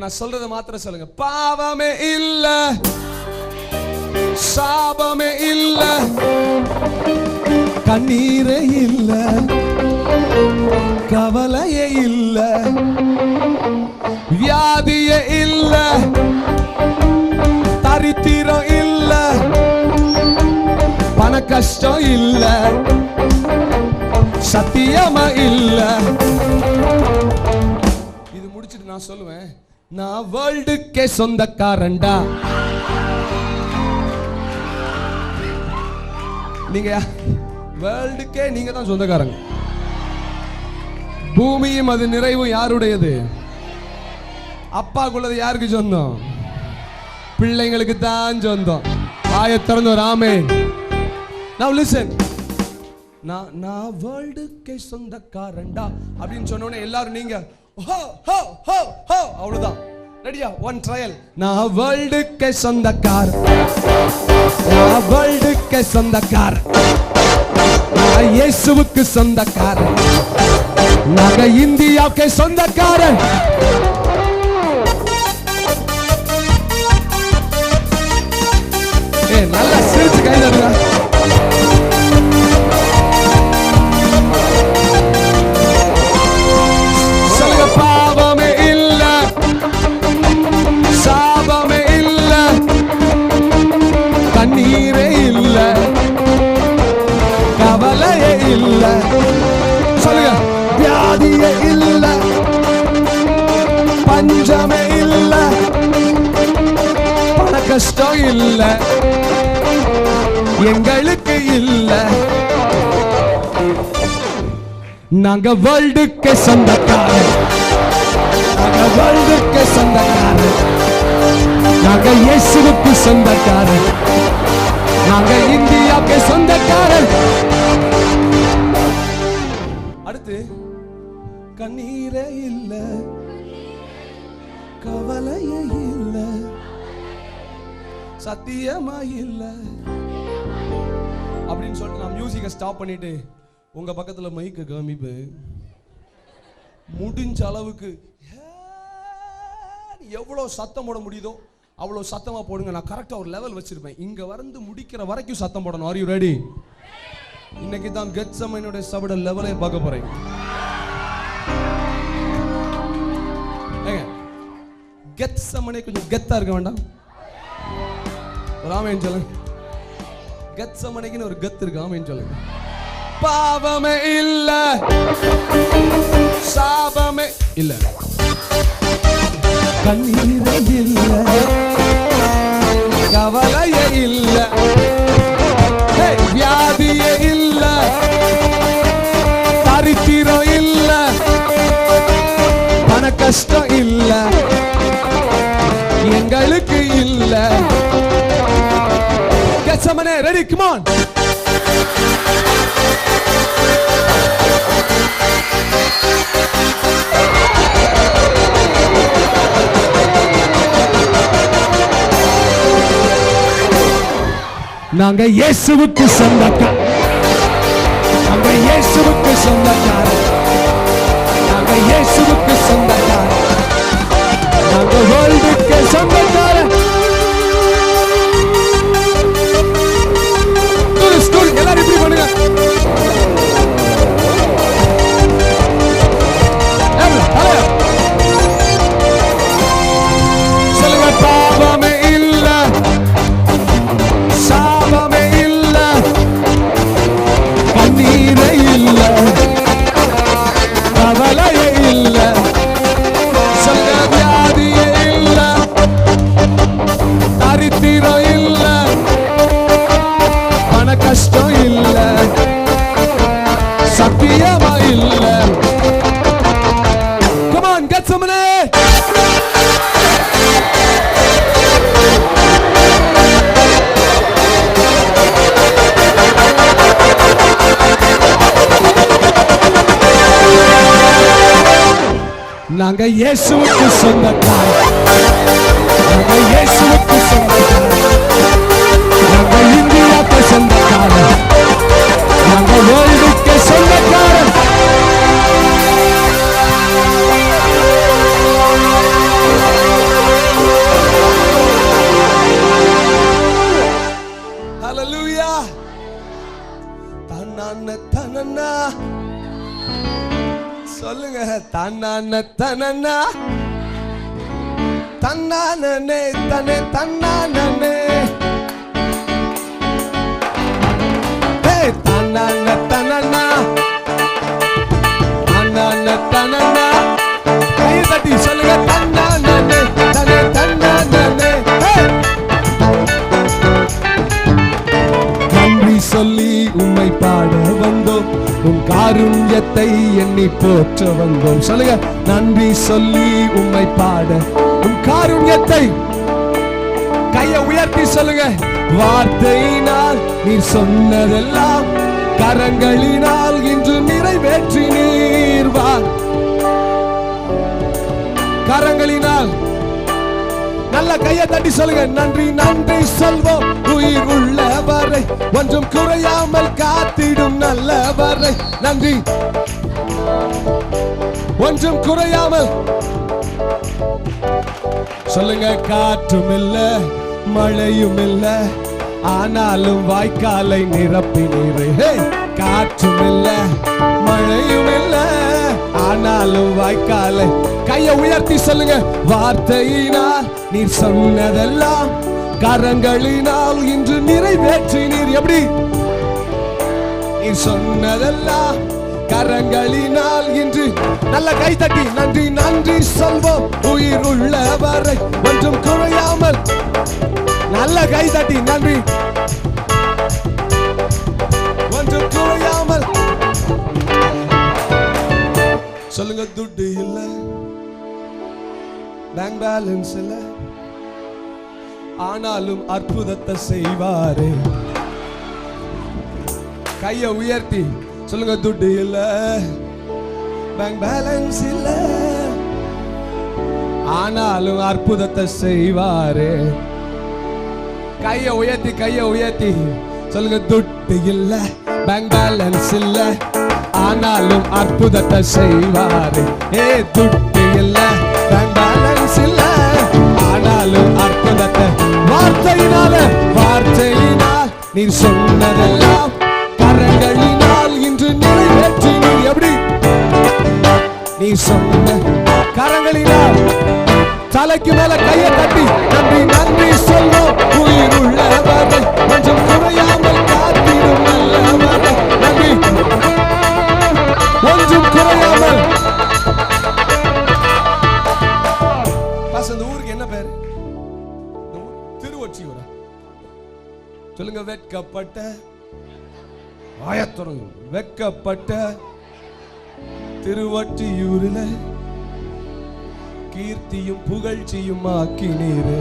Speaker 1: நான் சொல்றத மாத்திரம் சொல்லுங்க. பாவமே இல்ல, சாபமே இல்ல, கண்ணீரே இல்ல, கவலையே இல்ல, வியாதியே இல்ல, தரித்திரம் இல்ல, பண கஷ்டம் இல்ல, சத்தியமா இல்ல. இது முடிச்சிட்டு நான் சொல்லுவேன், நான் வேர்ல்டுக்கே சொந்தக்காரன்டா. நீங்க வேர்ல்டுக்கே நீங்க தான் சொந்தக்காரங்க. பூமியும் அது நிறைவும் யாருடையது? அப்பாக்குள்ளது யாருக்கு சொந்தம்? பிள்ளைங்களுக்கு தான் சொந்தம். வாயை திறந்து ஒரு ஆமென். Now listen. நான் வேர்ல்டுக்கே சொந்தக்காரன்டா அப்படின்னு சொன்னோனே எல்லாரும் நீங்க ஹோ ஹோ ஹோ ஹோ அவ்வளவுதான். ரெடியா? One trial. நான் வேர்ல்டுக்கே சொந்தக்காரன், நான் வேர்ல்டுக்கே சொந்தக்காரன், நான் இயேசுவுக்கு சொந்தக்காரன், நாங்க இந்தியாவுக்கு சொந்தக்காரன். நல்லா சிரிச்சு கை தருங்க. சொல்லுங்க, பாவமே இல்ல, சாபமே இல்ல, கண்ணீரே இல்ல, கவலையே இல்ல. சொல்லுங்க, வியாதியே இல்ல, பஞ்சமே இல்ல, பண கஷ்டம் இல்ல, எங்களுக்கு இல்ல. நாங்க வேர்ல்டுக்கு சொந்தக்காரன், நாங்க வேர்ல்டுக்கு சொந்தக்காரன், நாங்க இயேசுவுக்கு சொந்தக்காரன், நாங்க இந்தியாவுக்கு சொந்தக்காரன். அடுத்து, கண்ணீரே இல்ல, கவலையே இல்ல, சத்தியமா இல்ல அப்படின்னு சொல்லிட்டு நான் மியூசிக்கை ஸ்டாப் பண்ணிட்டு உங்க பக்கத்துல மைக்க காமிப்பேன். முடிஞ்ச அளவுக்கு எவ்வளவு சத்தம் போட முடியுதோ அவ்வளவு சத்தமா போடுங்க. நான் கரெக்டா ஒரு லெவல் வச்சிருப்பேன். இங்க வந்து முடிக்கிற வரைக்கும் சத்தம் போடணும். Are you ready? இன்னைக்கு தான் கெத்செமனேயுடைய சபையோட லெவலை பார்க்க போறேன். கெத்செமனே கொஞ்சம் கெத்தா இருக்க வேண்டாம்? ஒரு ஆமென் சொல்லுங்க. கெத்செமனேக்குன்னு ஒரு கெத்து இருக்கு. ஆமென் சொல்லுங்க. பாவமே இல்ல, சாபமே இல்ல, கண்ணீரே இல்ல, கவலையே இல்ல, வியாதியே இல்ல, தரித்திரம் இல்ல, பண கஷ்டம் இல்ல, எங்களுக்கு இல்ல. Gethsemane ready? Come on. நாங்க இயேசுவுக்கு சொந்தக்காரர், நாங்க இயேசுவுக்கு சொந்தக்காரர், நாங்க இயேசுவுக்கு சொந்தக்காரர், நாங்க வேர்ல்டுக்கு சொந்தக்காரர். எல்லாரும் இப்படி பண்ணுங்க. சொல்லுங்க, பாவமே இல்ல, சாபமே இல்ல, கண்ணீரே இல்ல, கவலையே இல்ல, சொல்லுங்க, வியாதியே இல்ல, தரித்திரம் இல்ல, பண கஷ்டம் இல்ல, சத்தியமா இல்ல. Come on, get some money. நாங்க இயேசுவுக்கு சொந்தக்காரர், நாங்க இயேசுவுக்கு சொந்தக்காரர், நாங்க இந்தியாவுக்கு சொந்தக்காரர், நாங்க வேர்ல்டுக்கு சொந்தக்காரர். ஹல்லேலூயா. சொல்லுங்க. தன்னான தனனா தன்னானே தனே தன்னானே தன்னான தனனா தன்னான தனனா கை தட்டி சொல்லுங்க. தன்னானே தனே தன்னானே நன்றி சொல்லி உம்மை பாட வந்தோம், உன் காருண்யத்தை எண்ணி போற்ற வந்தோம். சொல்லுங்க. நன்றி சொல்லி உம்மை பாட உன் காருண்யத்தை. கையை உயர்த்தி சொல்லுங்க. வார்த்தையினால் நீ சொன்னதெல்லாம் கரங்களினால் இன்று நிறைவேற்றினீர். கரங்களினால் நல்ல கையை தட்டி சொல்லுங்க. நன்றி நன்றி சொல்வோம் உயிர் உள்ளவரை, ஒன்றும் குறையாமல் காத்திடும் நல்லவரை. நன்றி. ஒன்றும் குறையாமல் சொல்லுங்க. காற்றும் இல்ல மழையும் இல்ல, ஆனாலும் வாய்க்காலை நிரப்பினீரே. காற்றும் இல்ல மழையும் இல்ல, ஆனாலும் வாய்க்காலை. கையை உயர்த்தி சொல்லுங்க. வார்த்தையினால் நீர் சொன்னதெல்லாம் கரங்களினால் இன்று நிறைவேற்றினீர். எப்படி? நீர் சொன்னதெல்லாம் கரங்களினால் இன்று. நல்ல கை தட்டி நன்றி நன்றி சொல்வோம் உயிர் உள்ளவரை, ஒன்றும் குறையாமல். நல்ல கை தட்டி நன்றி. ஒன்றும் குறையாமல் சொல்லுங்க. துட்டு இல்ல, பேங்க் பேலன்ஸ் இல்ல, ஆனாலும் அற்புதத்தை செய்வாரே. கையை உயர்த்தி சொல்லுங்க. துட்டு இல்ல, பேங்க் பேலன்ஸ் இல்ல, ஆனாலும் அற்புதத்தை செய்வாரே. கையை உயர்த்தி கையை உயர்த்தி சொல்லுங்க. துட்டு இல்ல, பேங்க் பேலன்ஸ் இல்ல, ஆனாலும் அற்புதத்தை செய்வாரே. துட்டு இல்ல, பேங்க் பேலன்ஸ் இல்ல, ஆனாலும் அற்புதத்தை. வார்த்தையினால வார்த்தையினால் நீர் சொன்னதெல்லாம் கரங்களினால் இன்று நிறைவேற்றினீர். எப்படி? நீ சொன்ன கரங்களினால். தலைக்கு மேல கையை தட்டி நன்றி நன்றி சொல்வோம் உயிர் உள்ளவரை, கொஞ்சம் குறையாமல் காத்திடும் நல்லவரை. நன்றி. கொஞ்சம் குறையாமல். இந்த ஊருக்கு என்ன பேரு? திருவொற்றியூர். சொல்லுங்க. வெட்கப்பட்ட ஆயத்தொரு வெட்கப்பட்ட திருவொற்றியூரில் கீர்த்தியும் புகழ்ச்சியும் ஆக்கினீர்.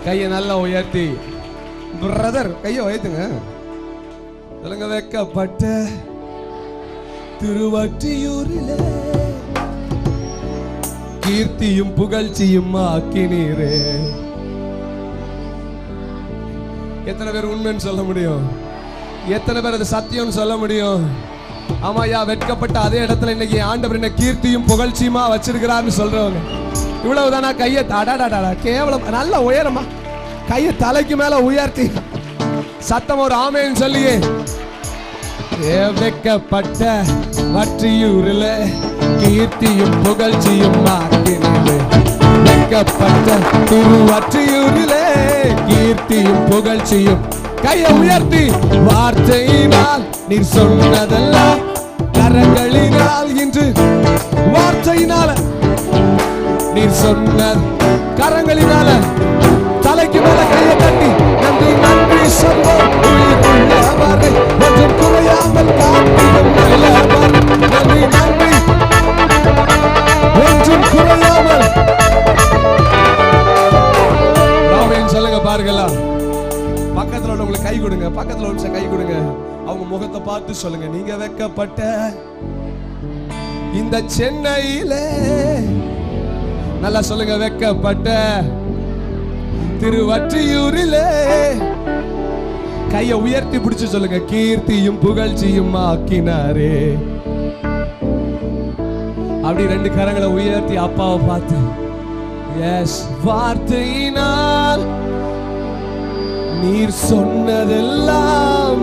Speaker 1: கையை நல்லா உயர்த்தி பிரதர் கையை உயர்த்துங்க. சொல்லுங்க. வெட்கப்பட்ட திருவொற்றியூரில் கீர்த்தியும் புகழ்ச்சியும் ஆக்கினீரே. எத்தனை பேர் உண்மைன்னு சொல்ல முடியும்? எத்தனை பேர் அது சத்தியம் சொல்ல முடியும்? ஆமாயா, வெட்கப்பட்ட அதே இடத்துல இன்னைக்கு ஆண்டவர் என்ன கீர்த்தியும் புகழ்ச்சியுமா வச்சிருக்கிறார்னு சொல்றவங்க இவ்வளவுதானா? கையை அடாடாடா கேவலம். நல்ல உயரமா கையை தலைக்கு மேல உயர்த்தி சத்தம் ஒரு ஆமேன்னு சொல்லியே. வெட்கப்பட்ட வற்றியூரில் கீர்த்தியும் புகழ்ச்சியும் ஆக்கினீரே. வெட்கப்பட்ட திருவொற்றியூரிலே கீர்த்தியும் புகழ்ச்சியும். கையை உயர்த்தி வார்த்தையினால் நீர் சொன்னதெல்லாம் கரங்களினால் இன்று. வார்த்தையினால நீர் சொன்ன கரங்களினால. தலைக்கு மேல கையை தட்டி நன்றி நன்றி சொல்வோம் உயிர் உள்ளவரை, ஒன்றும் குறையாமல் காத்திடும் நல்லவர். நன்றி நன்றி. ஒன்றும் குறையாமல். சொல்லுங்க. பாருங்களா, பக்கத்துல உள்ளவங்களுக்கு கை கொடுங்க. பக்கத்துல உள்ள கை கொடுங்க. அவங்க முகத்தை பார்த்து சொல்லுங்க. நீங்க வெட்கப்பட்ட இந்த சென்னையில. நல்லா சொல்லுங்க. வெட்கப்பட்ட திருவொற்றியூரிலே. கையை உயர்த்தி பிடிச்சு சொல்லுங்க. கீர்த்தியும் புகழ்ச்சியும் ஆக்கினாரே. அப்படி ரெண்டு கரங்களை உயர்த்தி அப்பாவை பார்த்து எஸ். வார்த்தையினால் நீர் சொன்னதெல்லாம்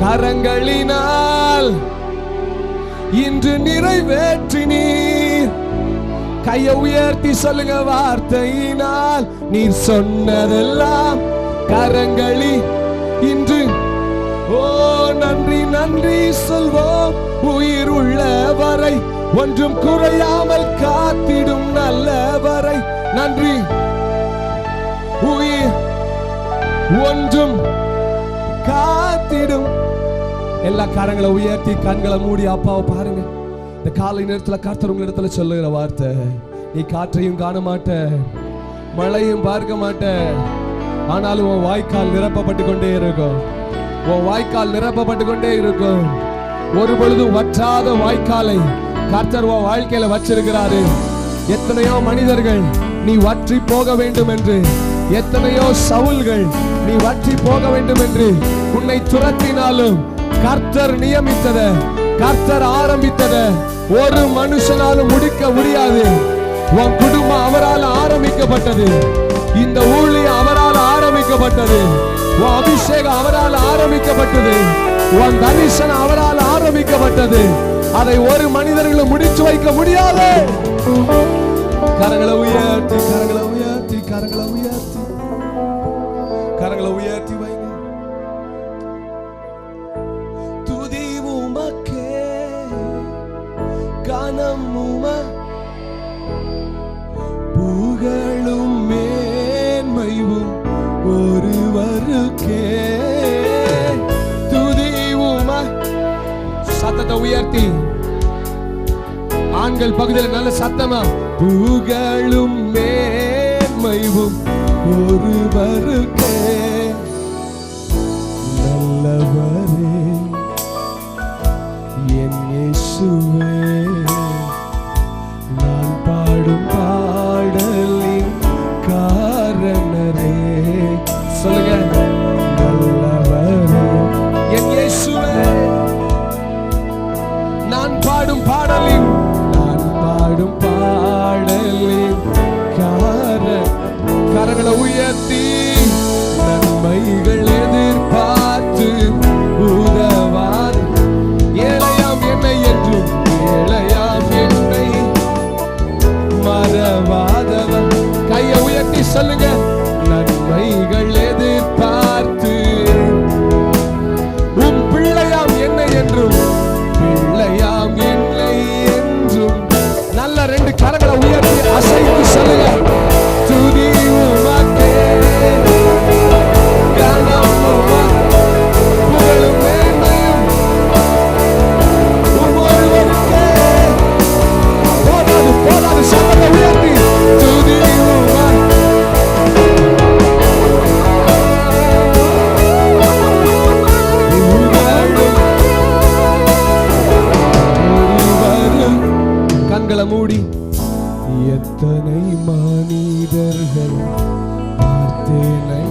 Speaker 1: கரங்களினால் இன்று நிறைவேற்றினீர். கையை உயர்த்தி சொல்லுங்க, வார்த்தையினால் நீர் சொன்னதெல்லாம் கரங்களி இன்று. ஓ நன்றி நன்றி சொல்வோம், உயிர் உள்ளவரை ஒன்றும் குறையாமல் காத்திடும் நல்லவரை நன்றி. உயிர் ஒன்றும் காத்திடும். எல்லா கரங்களை உயர்த்தி கண்களை மூடி அப்பாவை பாருங்க. இந்த காலை நேரத்தில் கர்த்தர் உங்களிடத்துல சொல்லுகிற வார்த்தை, நீ காற்றையும் காண மாட்ட, மழையும் பார்க்க மாட்ட, ஆனாலும் உன் வாய்க்கால் நிரப்பப்பட்டு கொண்டே இருக்கும். உன் வாய்க்கால் நிரப்பப்பட்டு கொண்டே இருக்கும். ஒரு பொழுதும் வற்றாத வாய்க்காலை கர்த்தர் உன் வாழ்க்கையில வச்சிருக்கிறாரு. எத்தனையோ மனிதர்கள் நீ வற்றி போக வேண்டும் என்று, எத்தனையோ சவுல்கள் நீ வற்றி போக வேண்டும் என்று உன்னை துரத்தினாலும் கர்த்தர் நியமித்தத, கர்த்தர் ஆரம்பித்தத ஒரு மனுஷனாலும் முடிக்க முடியாது. உன் குடும்பம் அவரால் ஆரம்பிக்கப்பட்டது. இந்த ஊழியம் அவரால் ஆரம்பிக்கப்பட்டது. உன் அபிஷேகம் அவரால் ஆரம்பிக்கப்பட்டது. உன் தரிசனம் அவரால் ஆரம்பிக்கப்பட்டது. அதை ஒரு மனிதர்களும் முடிச்சு வைக்க முடியாது. கரங்களை உயர்த்தி, கரங்களை உயர்த்தி, கரங்களை உயர்த்தி, கரங்களை உயர்த்தி வைங்க. துதி உமக்கே, கனம் உமக்கே, புகழும் மேன்மையும் ஒருவருக்கே. துதி உமக்கே. சத்தத்தை உயர்த்தி, ஆண்கள் பகுதியில் நல்ல சத்தமா, புகழும் மேன்மையும் ஒருவருக்கே. நல்லவரே என் இயேசுவே, நான் பாடும் பாடலின் காரணரே. சொல்லுங்க, நல்லவரே என் இயேசுவே, நான் பாடும் பாடலின், நான் பாடும் பாடலின் கரங்களை உயர்த்தி, நன்மைகள் எதிர்பார்த்து உதவார் ஏழையாம் என்னை என்றும், ஏழையாம் என்னை மறவாதவன். கையை உயர்த்தி சொல்லுங்க, நன்மைகள் எதிர்பார்த்து உம் பிள்ளையாம் என்னை என்றும், பிள்ளையாம் என்னை என்றும். நல்ல ரெண்டு கரங்களை உயர்த்தி அசைத்து சொல்லுங்க, துதி உமக்கே, கனம் உமக்கே, புகழும் மேன்மையும் ஒருவருக்கே. போதாது போதாது, சத்தத்தை உயர்த்தி, துதி உமக்கே, கண்களை மூடி. எத்தனை மனிதர்கள் பார்த்தேனை,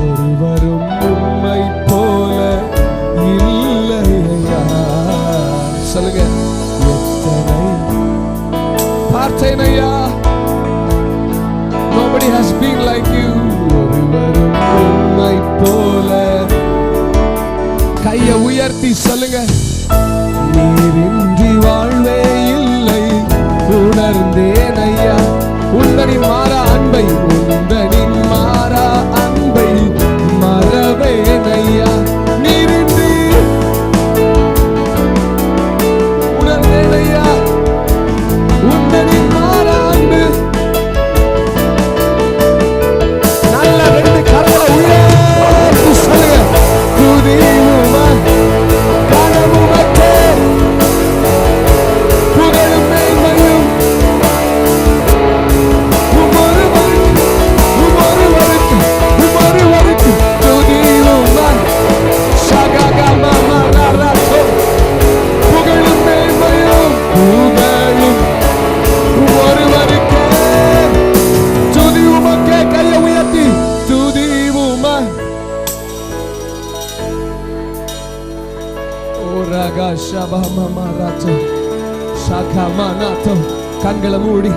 Speaker 1: ஒருவரும் உம்மை போல இல்லையா. சொல்லுங்க, எத்தனை பார்த்தேனையா, nobody has been like you. ஒருவரும் உம்மை போல. கையை உயர்த்தி சொல்லுங்க, நீரின்றி வாழ்வே இல்லை உணர்ந்தேன் ஐயா. உந்தனின் மாறா அன்பை, உந்தனின் மாறா அன்பை மறவேன் ஐயா. நீரின்றி உணர்ந்தேன் ஐயா, உந்தனின் மாறா அன்பு. நல்ல ரெண்டு கரங்களை உயர்த்தி சொல்லுங்க, துதி உமக்கே, கனம் உமக்கே, புகழும் மேன்மையும் உமொருவருக்கு. துதி உமக்கே, சககமமரரசோ, புகழும் மேன்மையும் புகழும் உமொருவருக்கே. துதி உமக்கே. கையை உயர்த்தி, துதி உமக்கே. ஓரகா ஷபமமரசோ சகமனதோ. கண்களை மூடி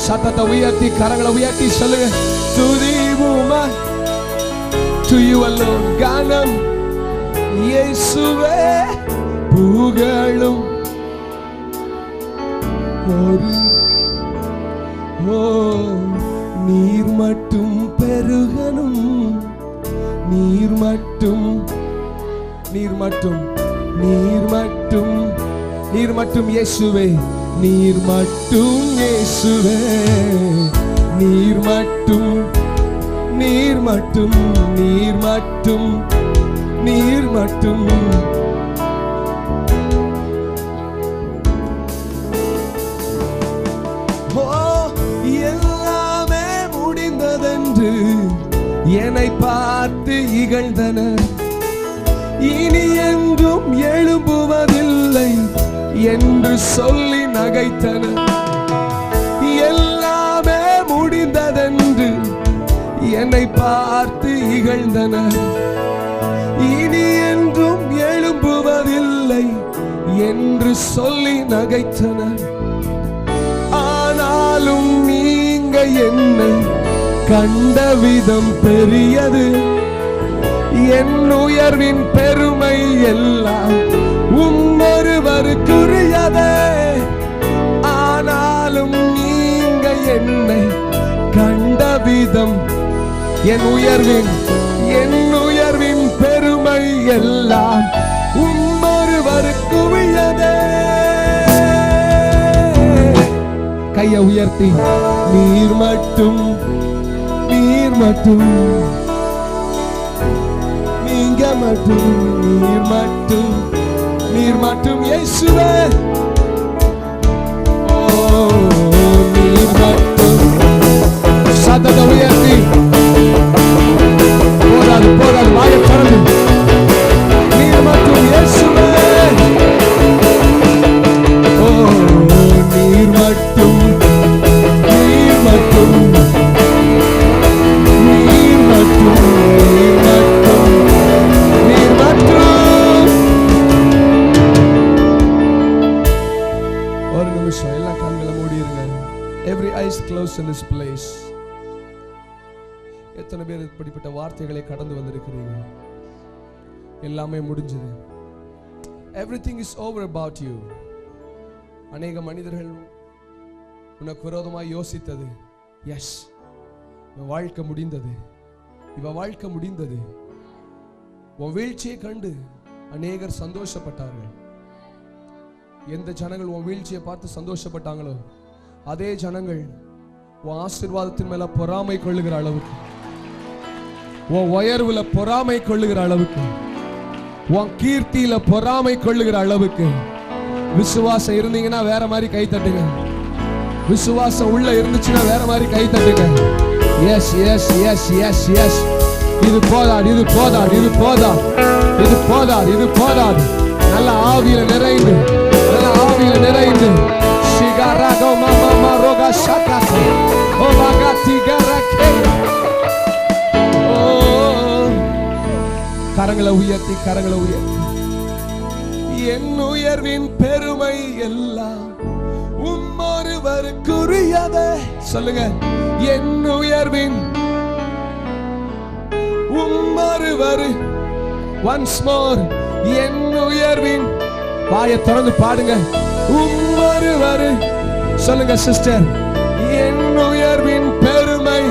Speaker 1: சத்தத்தை உயர்த்தி கரங்களை உயர்த்தி சொல்லுங்க, துதி உமக்கே. To you alone, கனம் இயேசுவே, புகழும் ஒரு நீர் மட்டும் பெருகணும், நீர் மட்டும், நீர் மட்டும், நீர் மட்டும், நீர் மட்டும் இயேசுவே, நீர் மட்டும் இயேசுவே, நீர் மட்டும், நீர் மட்டும், நீர் மட்டும், நீர் மட்டும். எல்லாமே முடிந்ததென்று என்னை பார்த்து இகழ்ந்தனர், இனி என்றும் எழும்புவதில்லை என்று சொல்லி நகைத்தனர். எல்லாமே முடிந்ததென்று என்னை பார்த்து இகழ்ந்தனர், இனி என்றும் எழும்புவதில்லை என்று சொல்லி நகைத்தனர். ஆனாலும் நீங்க என்னை கண்ட விதம் பெரியது, என் உயர்வின் பெருமை எல்லாம் ஒருவருக்குரியதே. ஆனாலும் நீங்க என்னை கண்ட விதம், என் உயர்வின் பெருமை எல்லாம் ஒருவருக்குரியதே. கையை உயர்த்தி நீர் மட்டும், நீர் மட்டும், நீங்க மட்டும், நீர் மட்டும், நீர் மட்டும் இயேசுவே. நீர் மட்டும். சத்தத்தை உயர்த்தி போதாது போதாது வாயை திறந்து நீர் மட்டும் இயேசுவே. நீர் மட்டும், நீர் மட்டும், நீர் மட்டும், நீர் மட்டும், நீர் மட்டும். ஒரு நிமிஷம் எல்லாம் கண்களை மூடிருங்க. Every eyes closed in this place. எத்தனை பேர் இப்படிப்பட்ட வார்த்தைகளை கடந்து வந்திருக்கிறீங்க? எல்லாமே முடிஞ்சது. Everything is over about you. அநேக மனிதர்கள் உனக்கு விரோதமாக யோசித்தது, எஸ் இவன் வாழ்க்கை முடிந்தது, இவன் வாழ்க்கை முடிந்தது. உன் வீழ்ச்சியை கண்டு அநேகர் சந்தோஷப்பட்டார்கள். எந்த ஜனங்கள் உன் வீழ்ச்சியை பார்த்து சந்தோஷப்பட்டாங்களோ அதே ஜனங்கள் உன் ஆசீர்வாதத்தின் மேல பொறாமை கொள்ளுகிற அளவுக்கு, உன் உயர்வுல பொறாமை கொள்ளுகிற அளவுக்கு, உன் கீர்த்தியில பொறாமை கொள்ளுகிற அளவுக்கு. விசுவாசம் இருந்தீங்கன்னா வேற மாதிரி கை தட்டுங்க. விசுவாசம் உள்ள இருந்துச்சுன்னா வேற மாதிரி கை தட்டுங்க. Yes yes yes yes yes. இது போதாது, இது போதாது, இது போதாது, இது போதாது, இது போதாது. நல்ல ஆவியில நிறைந்து, நல்ல ஆவியில நிறைந்து. சிகாராகோ மாமா ரோகா ஷாகாசே ஓ பாகாதி கரகே. ஓ கரங்களை உயர்த்தி, கரங்களை உயர்த்தி. என் உயர்வின் பெருமை எல்லாம் ஒருவருக்குரியதே. சொல்லுங்க, என் உயர்வின் ஒருவரு. ஒன்ஸ் மோர், என் உயர்வின். வாயை திறந்து பாடுங்க. ஒருவரு. சொல்லுங்க சிஸ்டர், என் உயர்வின் பெருமை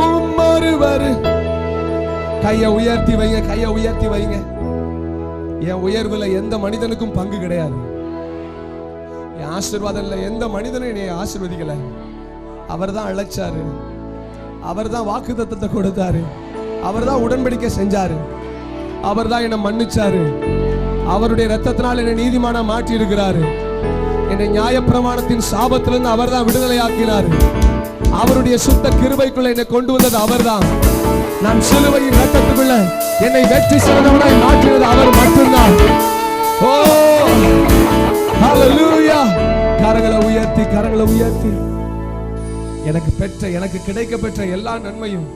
Speaker 1: ஒருவரு. கையை உயர்த்தி வைங்க, கையை உயர்த்தி வைங்க. என் உயர்வுல எந்த மனிதனுக்கும் பங்கு கிடையாது. என் ஆசீர்வாதம்ல எந்த மனிதனும் என்னை ஆசீர்வதிக்கல. அவர் தான் அழைச்சாரு, அவர் தான் வாக்குத்தத்தத்தை கொடுத்தாரு, அவர் தான் உடன்படிக்கை செஞ்சாரு, அவர் தான் என்னை மன்னிச்சாரு, அவருடைய இரத்தத்தினால் என்னை நீதிமானா மாற்றி இருக்கிறாரு. என்னை நியாயப்பிரமாணத்தின் சாபத்திலிருந்து அவர் தான் விடுதலை ஆக்கினாரு. அவருடைய சுத்த கிருபைக்குள்ள என்னை கொண்டு வந்தது அவர் தான். நான் சிலுவையின் இரத்தத்துக்குள்ள என்னை வெற்றி சிறந்தவனாய் மாற்றினது அவர் மட்டும்தான். ஓ ஹல்லேலூயா. கரங்களை உயர்த்தி, கரங்களை உயர்த்தி. எனக்கு கிடைக்க பெற்ற எல்லா நன்மையும்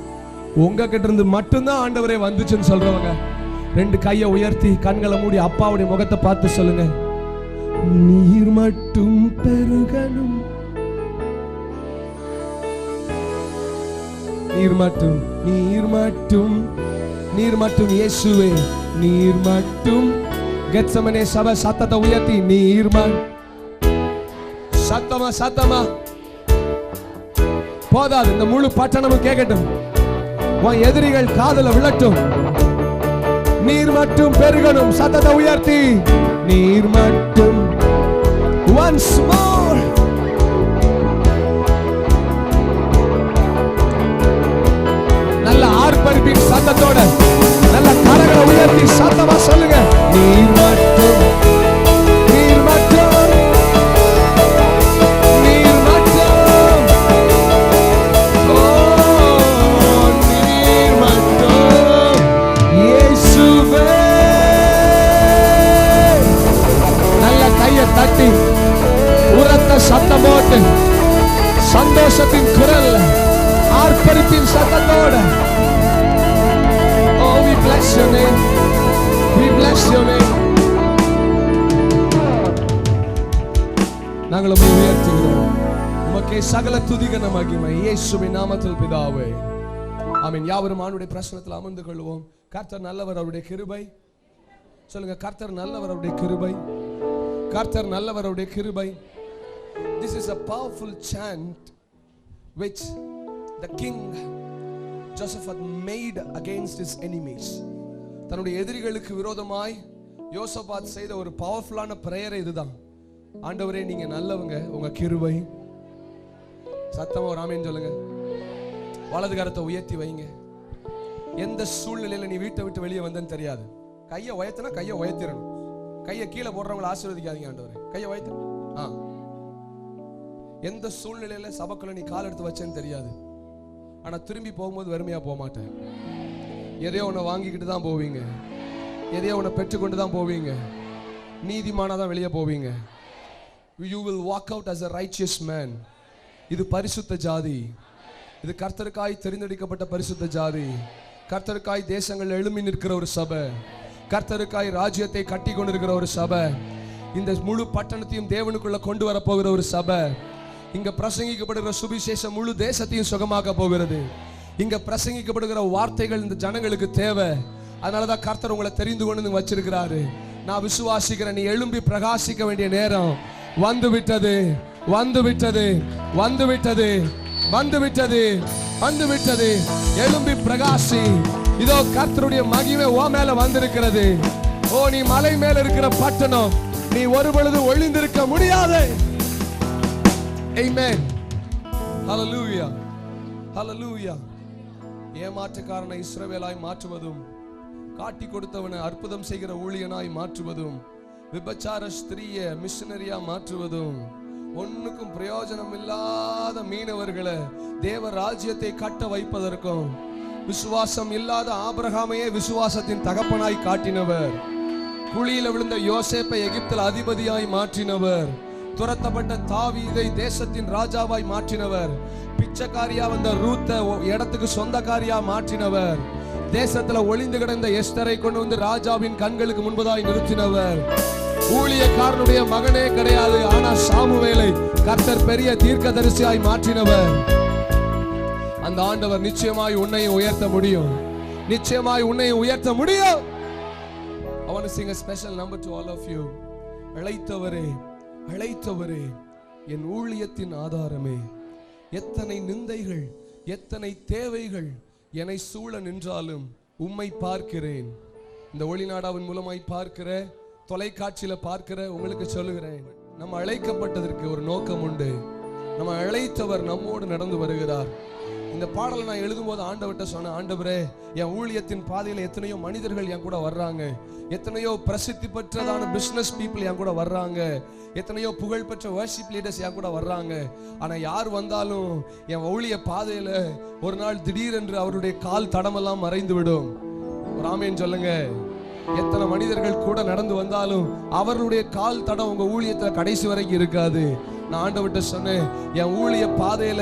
Speaker 1: உங்ககிட்ட இருந்து மட்டும்தான் ஆண்டவரே வந்துச்சுன்னு சொல்றவங்க ரெண்டு கையை உயர்த்தி கண்களை மூடி அப்பாவுடைய முகத்தை பார்த்து சொல்லுங்க, நீர் மட்டும் பெருகணும், நீர் மட்டும், நீர் மட்டும், நீர் மட்டும் இயேசுவே, நீர் மட்டும். கெத்செமனே சபை சத்தத்தை உயர்த்தி நீர்மன் சத்தமா சத்தமா போதாது. இந்த முழு பட்டணமும் கேட்கட்டும். உன் எதிரிகள் காதுல விழட்டும். நீர் மட்டும் பெருகணும். சத்தத்தை உயர்த்தி நீர் மட்டும். once more. நல்ல ஆர்ப்பரிப்பின் சத்தத்தோட நல்ல கரங்களை உயர்த்தி சத்தமா சொல்லுங்க. நீர் மட்டும், நீர் மட்டும், நீர் மட்டும். ஓ நீர் மட்டும் இயேசுவே. நல்ல கையை தட்டி உரத்த சத்தம் போட்டு சந்தோஷத்தின் குரல் ஆர்ப்பரிப்பின் சத்தத்தோட oh we bless your name, we bless your name. நாங்கள் உம்மை உயர்த்துகிறோம். உமக்கே சகல துதிகன மகிமை இயேசுவின் நாமத்தில் பிதாவே ஆமென். யாவரும் ஆண்டவருடைய பிரசன்னத்தில் அமர்ந்து கொள்வோம். கர்த்தர் நல்லவர், அவருடைய கிருபை. சொல்லுங்க, கர்த்தர் நல்லவர், அவருடைய கிருபை. கர்த்தர் நல்லவர், அவருடைய கிருபை. This is a powerful chant which the king Josaphat made against his enemies. தன்னுடைய எதிரிகளுக்கு விரோதமாய் யோசபாத் செய்த ஒரு பவர்ஃபுல்லான பிரேயர் இதுதான். ஆண்டவரே நீங்க நல்லவங்க, உங்க கிருபை. சத்தமா ஒரு ஆமென் சொல்லுங்க. வலது கரத்தை உயர்த்தி வைங்க. எந்த சூழ்நிலையில நீ வீட்டை விட்டு வெளியே வந்தேன்னு தெரியாது. கையை உயர்த்தினா கையை உயர்த்திடணும். கையை கீழே போடுறவங்களை ஆசீர்வதிக்காதீங்க. ஆண்டவரே கையை உயர்த்து. எந்த சூழ்நிலையில சபைக்குள்ள நீ கால் எடுத்து வச்சேன்னு தெரியாது. ஆனா திரும்பி போகும்போது வெறுமையா போக மாட்டேன். எதையோ உன்னை வாங்கிக்கிட்டு தான் போவீங்க. எதையோ உன்னை பெற்றுக்கொண்டு தான் போவீங்க. நீதிமானா தான் வெளியே போவீங்க. You will walk out as a righteous man. இது பரிசுத்த ஜாதி. இது கர்த்தருக்காய் தெரிந்தெடுக்கப்பட்ட பரிசுத்த ஜாதி. கர்த்தருக்காய் தேசங்கள் எழும்பி நிற்கிற ஒரு சபை. கர்த்தருக்காய் ராஜ்யத்தை கட்டி கொண்டிருக்கிற ஒரு சபை. இந்த முழு பட்டணத்தையும் தேவனுக்குள்ள கொண்டு வர போகிற ஒரு சபை. இங்க பிரசங்கிக்கப்படுகிற சுவிசேஷம் முழு தேசத்தையும் சுகமாக்க போகிறது. இங்க பிரசங்கிக்கப்படுகிற வார்த்தைகள் இந்த ஜனங்களுக்கு தேவை. அதனாலதான் கர்த்தர் உங்களை தெரிந்து கொண்டு வச்சிருக்கிறாரு. நான் விசுவாசிக்கிறேன், நீ எழும்பி பிரகாசிக்க வேண்டிய நேரம் வந்து விட்டது, வந்து விட்டது, வந்து விட்டது, வந்து விட்டது, வந்து விட்டது. எழும்பி பிரகாசி. இதோ கர்த்தருடைய மகிமை ஓ மேல வந்திருக்கிறது. ஓ நீ மலை மேல இருக்கிற பட்டணம், நீ ஒருபொழுது ஒளிந்திருக்க முடியாது. Amen. Hallelujah. Hallelujah. ஏமாற்றுக்காரனை இஸ்ரவேலாய் மாற்றுவதும், காட்டி கொடுத்தவனை அற்புதம் செய்கிற ஊழியனாய் மாற்றுவதும், விபச்சார ஸ்திரீயை மிஷனரியா மாற்றுவதும், ஒன்னுக்கும் பிரயோஜனம் இல்லாத மீனவர்களை தேவ ராஜ்யத்தை கட்ட வைப்பதற்கும், விசுவாசம் இல்லாத ஆபிரகாமையே விசுவாசத்தின் தகப்பனாய் காட்டினவர், குழியில விழுந்த யோசேப்பை எகிப்தில் அதிபதியாய் மாற்றினவர், துரத்தப்பட்ட தாவீதை தேசத்தின் ராஜாவாய் மாற்றினவர், பிச்சைக்காரியா வந்த ரூத்தை இடத்துக்கு சொந்தக்காரியா மாற்றினவர், தேசத்துல ஒளிந்து கிடந்த எஸ்தரை கொண்டு வந்து ராஜாவின் கண்களுக்கு முன்பதாய் நிறுத்தினவர், ஊழியக்காரனுடைய மகனே கிடையாது, ஆனா சாமுவேலை கர்த்தர் பெரிய தீர்க்கதரிசியாய் மாற்றினவர். அந்த ஆண்டவர் நிச்சயமாய் உன்னையும் உயர்த்த முடியும். நிச்சயமாய் உன்னையும் உயர்த்த முடியும். I want to sing a special number to all of you. அழைத்தவரே, அழைத்தவரே, என் ஊழியத்தின் ஆதாரமே, எத்தனை நிந்தைகள், எத்தனை தேவைகள் என்னை சூழ நின்றாலும் உம்மை பார்க்கிறேன். இந்த ஒளிநாடாவின் மூலமாய் பார்க்கிற, தொலைக்காட்சியில பார்க்கிற உங்களுக்கு சொல்லுகிறேன், நம்ம அழைக்கப்பட்டதற்கு ஒரு நோக்கம் உண்டு. நம்ம அழைத்தவர் நம்மோடு நடந்து வருகிறார். இந்த பாடலை நான் எழுதும் போது ஆண்டவர்கிட்ட சொன்னேன், ஆண்டவரே என் ஊழியத்தின் பாதையில எத்தனையோ மனிதர்கள் என் கூட வர்றாங்க, எத்தனையோ பிரசித்தி பெற்றதான பிசினஸ் பீப்புள் என் கூட வர்றாங்க, எத்தனையோ புகழ்பெற்ற வர்ஷிப் லீடர்ஸ் என் கூட வர்றாங்க. ஆனா யார் வந்தாலும் என் ஊழிய பாதையில ஒரு நாள் திடீரென்று அவருடைய கால் தடமெல்லாம் மறைந்து விடும். ஒரு ஆமென் சொல்லுங்க. எத்தனை மனிதர்கள் கூட நடந்து வந்தாலும் அவர்களுடைய கால் தடம் உங்க ஊழியத்துல கடைசி வரைக்கும் இருக்காது. நான் ஆண்டவர்கிட்ட சொன்னேன், என் ஊழிய பாதையில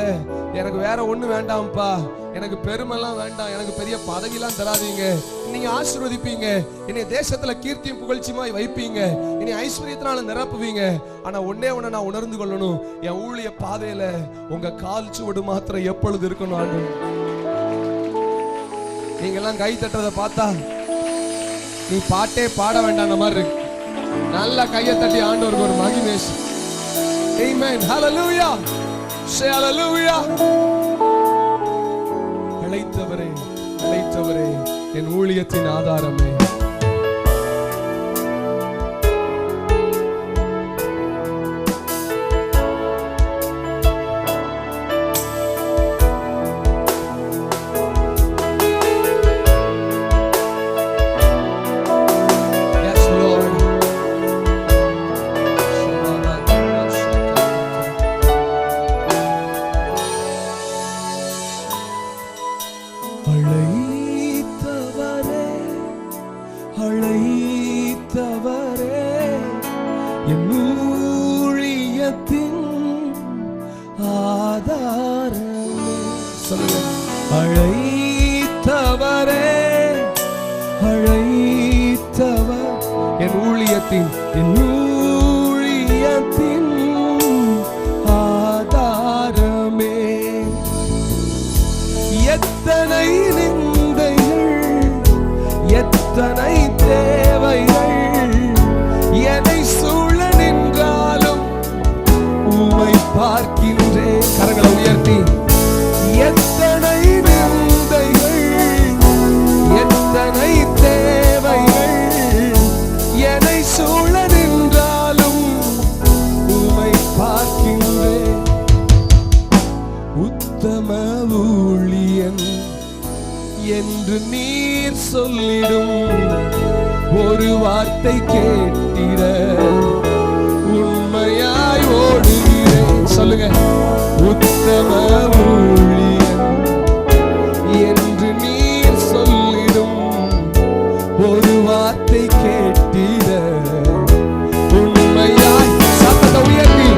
Speaker 1: எனக்கு வேற ஒண்ணு வேண்டாம்ப்பா, எனக்கு பெருமைலாம் வேண்டாம், எனக்கு பெரிய பதவியெல்லாம் தராதீங்க, நீங்க ஆசீர்வதிப்பீங்க, என்னை தேசத்துல கீர்த்தியும் புகழ்ச்சியுமாய் வைப்பீங்க, என்னை ஐஸ்வர்யத்தினால நிரப்புவீங்க. ஆனா ஒன்னே ஒண்ணு நான் உணர்ந்து கொள்ளணும், என் ஊழிய பாதையில உங்க கால் சுவடு மாத்திரம் எப்பொழுது இருக்கணும். ஆண்டு நீங்க எல்லாம் கை தட்டுறதை பார்த்தா நீ பாட்டே பாட வேண்டாம் மாதிரி இருக்கு. நல்ல கையை தட்டி ஆண்டவருக்கு ஒரு மகிமை. Amen. Hallelujah. Say hallelujah. அழைத்தவரே, அழைத்தவரே, என் ஊழியத்தின் ஆதாரமே. அழைத்தவரே, என் ஊழியத்தின் ஆதாரமே. சொல்லுங்க. அழைத்தவரே, அழைத்தவர், என் ஊழியத்தின் ஆதாரமே. எத்தனை நிந்தைகள், எத்தனை தேவைகள் என்னை சூழ நின்றாலும் உம்மை பார்க்கின்றேன். கரங்களை உயர்த்தி. எத்தனை நிந்தைகள், எத்தனை தேவைகள் என்னை சூழ நின்றாலும் உம்மை பார்க்கின்றேன். உத்தம ஊழியன் என்று நீர் சொல்லிடும் ஒரு வார்த்தை கேட்டிட உண்மையாய் ஓடுகிறேன். சொல்லுங்க. உத்தம ஊழியன் என்று நீர் சொல்லிடும் ஒரு வார்த்தை கேட்டிட உண்மையாய். சத்தத்தை உயர்த்தி.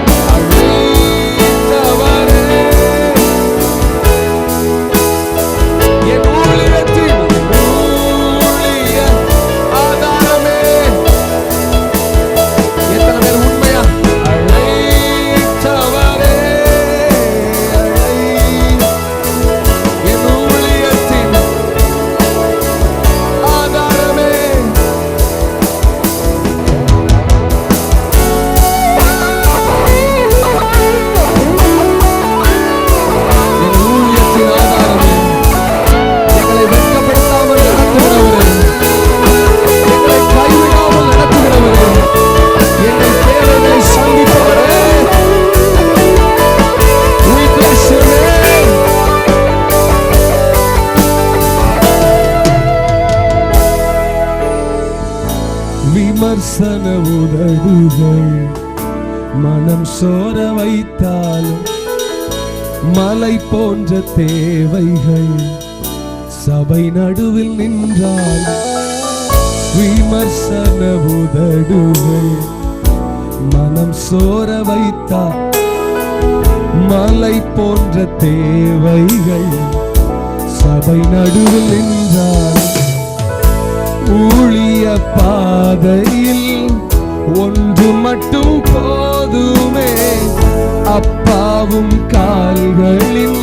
Speaker 1: விமர்சன உதடுகள் மனம் சோர வைத்தாலும் மலை போன்ற தேவைகள் சபை நடுவில் நின்றால். விமர்சன உதடுகள் மனம் சோர வைத்தால் மலை போன்ற தேவைகள் சபை நடுவில் நின்றால். ஊழிய பாதையில் ஒன்று மட்டும் போதுமே, அப்பாவும் கால்களின்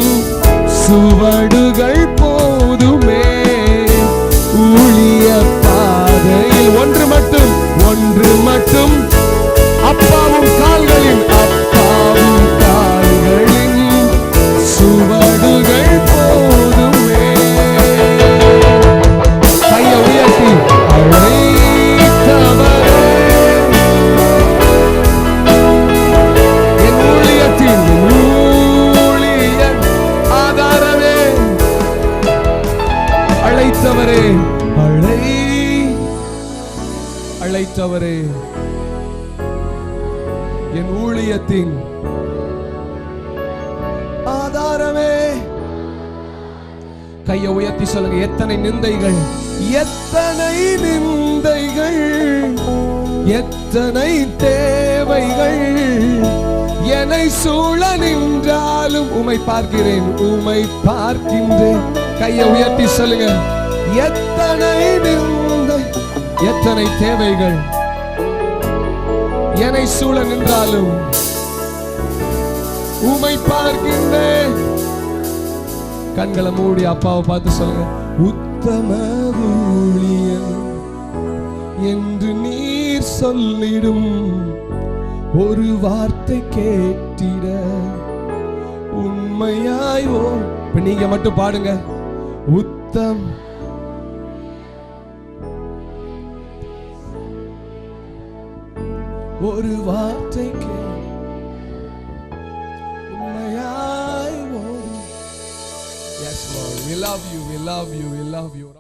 Speaker 1: சுவடுகள் போதுமே. ஊழிய பாதையில் ஒன்று மட்டும் அப்பாவும் கால்களின் சுவடுகள் போதுமே. கையை உயர்த்தி. அழைத்தவரே, என் ஊழியத்தின் ஆதாரமே. அழைத்தவரே, அழைத்தவரே, என் ஊழியத்தின் ஆதாரமே. கையை உயர்த்தி சொல்லுங்க. எத்தனை நிந்தைகள், எத்தனை நிந்தைகள், எத்தனை தேவைகள் என்னை சூழ நின்றாலும் உம்மை பார்க்கிறேன், உம்மை பார்க்கின்றேன். கையை உயர்த்தி சொல்லுங்க. எத்தனை நிந்தை, எத்தனை தேவைகள் என்னை சூழ நின்றாலும் உம்மை பார்க்கின்றேன். கண்களை மூடி அப்பாவை பார்த்து சொல்லுங்க. உத்தம ஊழியன் என்று நீர் சொல்லிடும் ஒரு வார்த்தை கேட்டிட உண்மையாய் இப்ப நீங்க மட்டும் பாடுங்க. உத்தம் ஒரு வார்த்தை உண்மையாய். Yes Lord, we love you, we love you, we love you.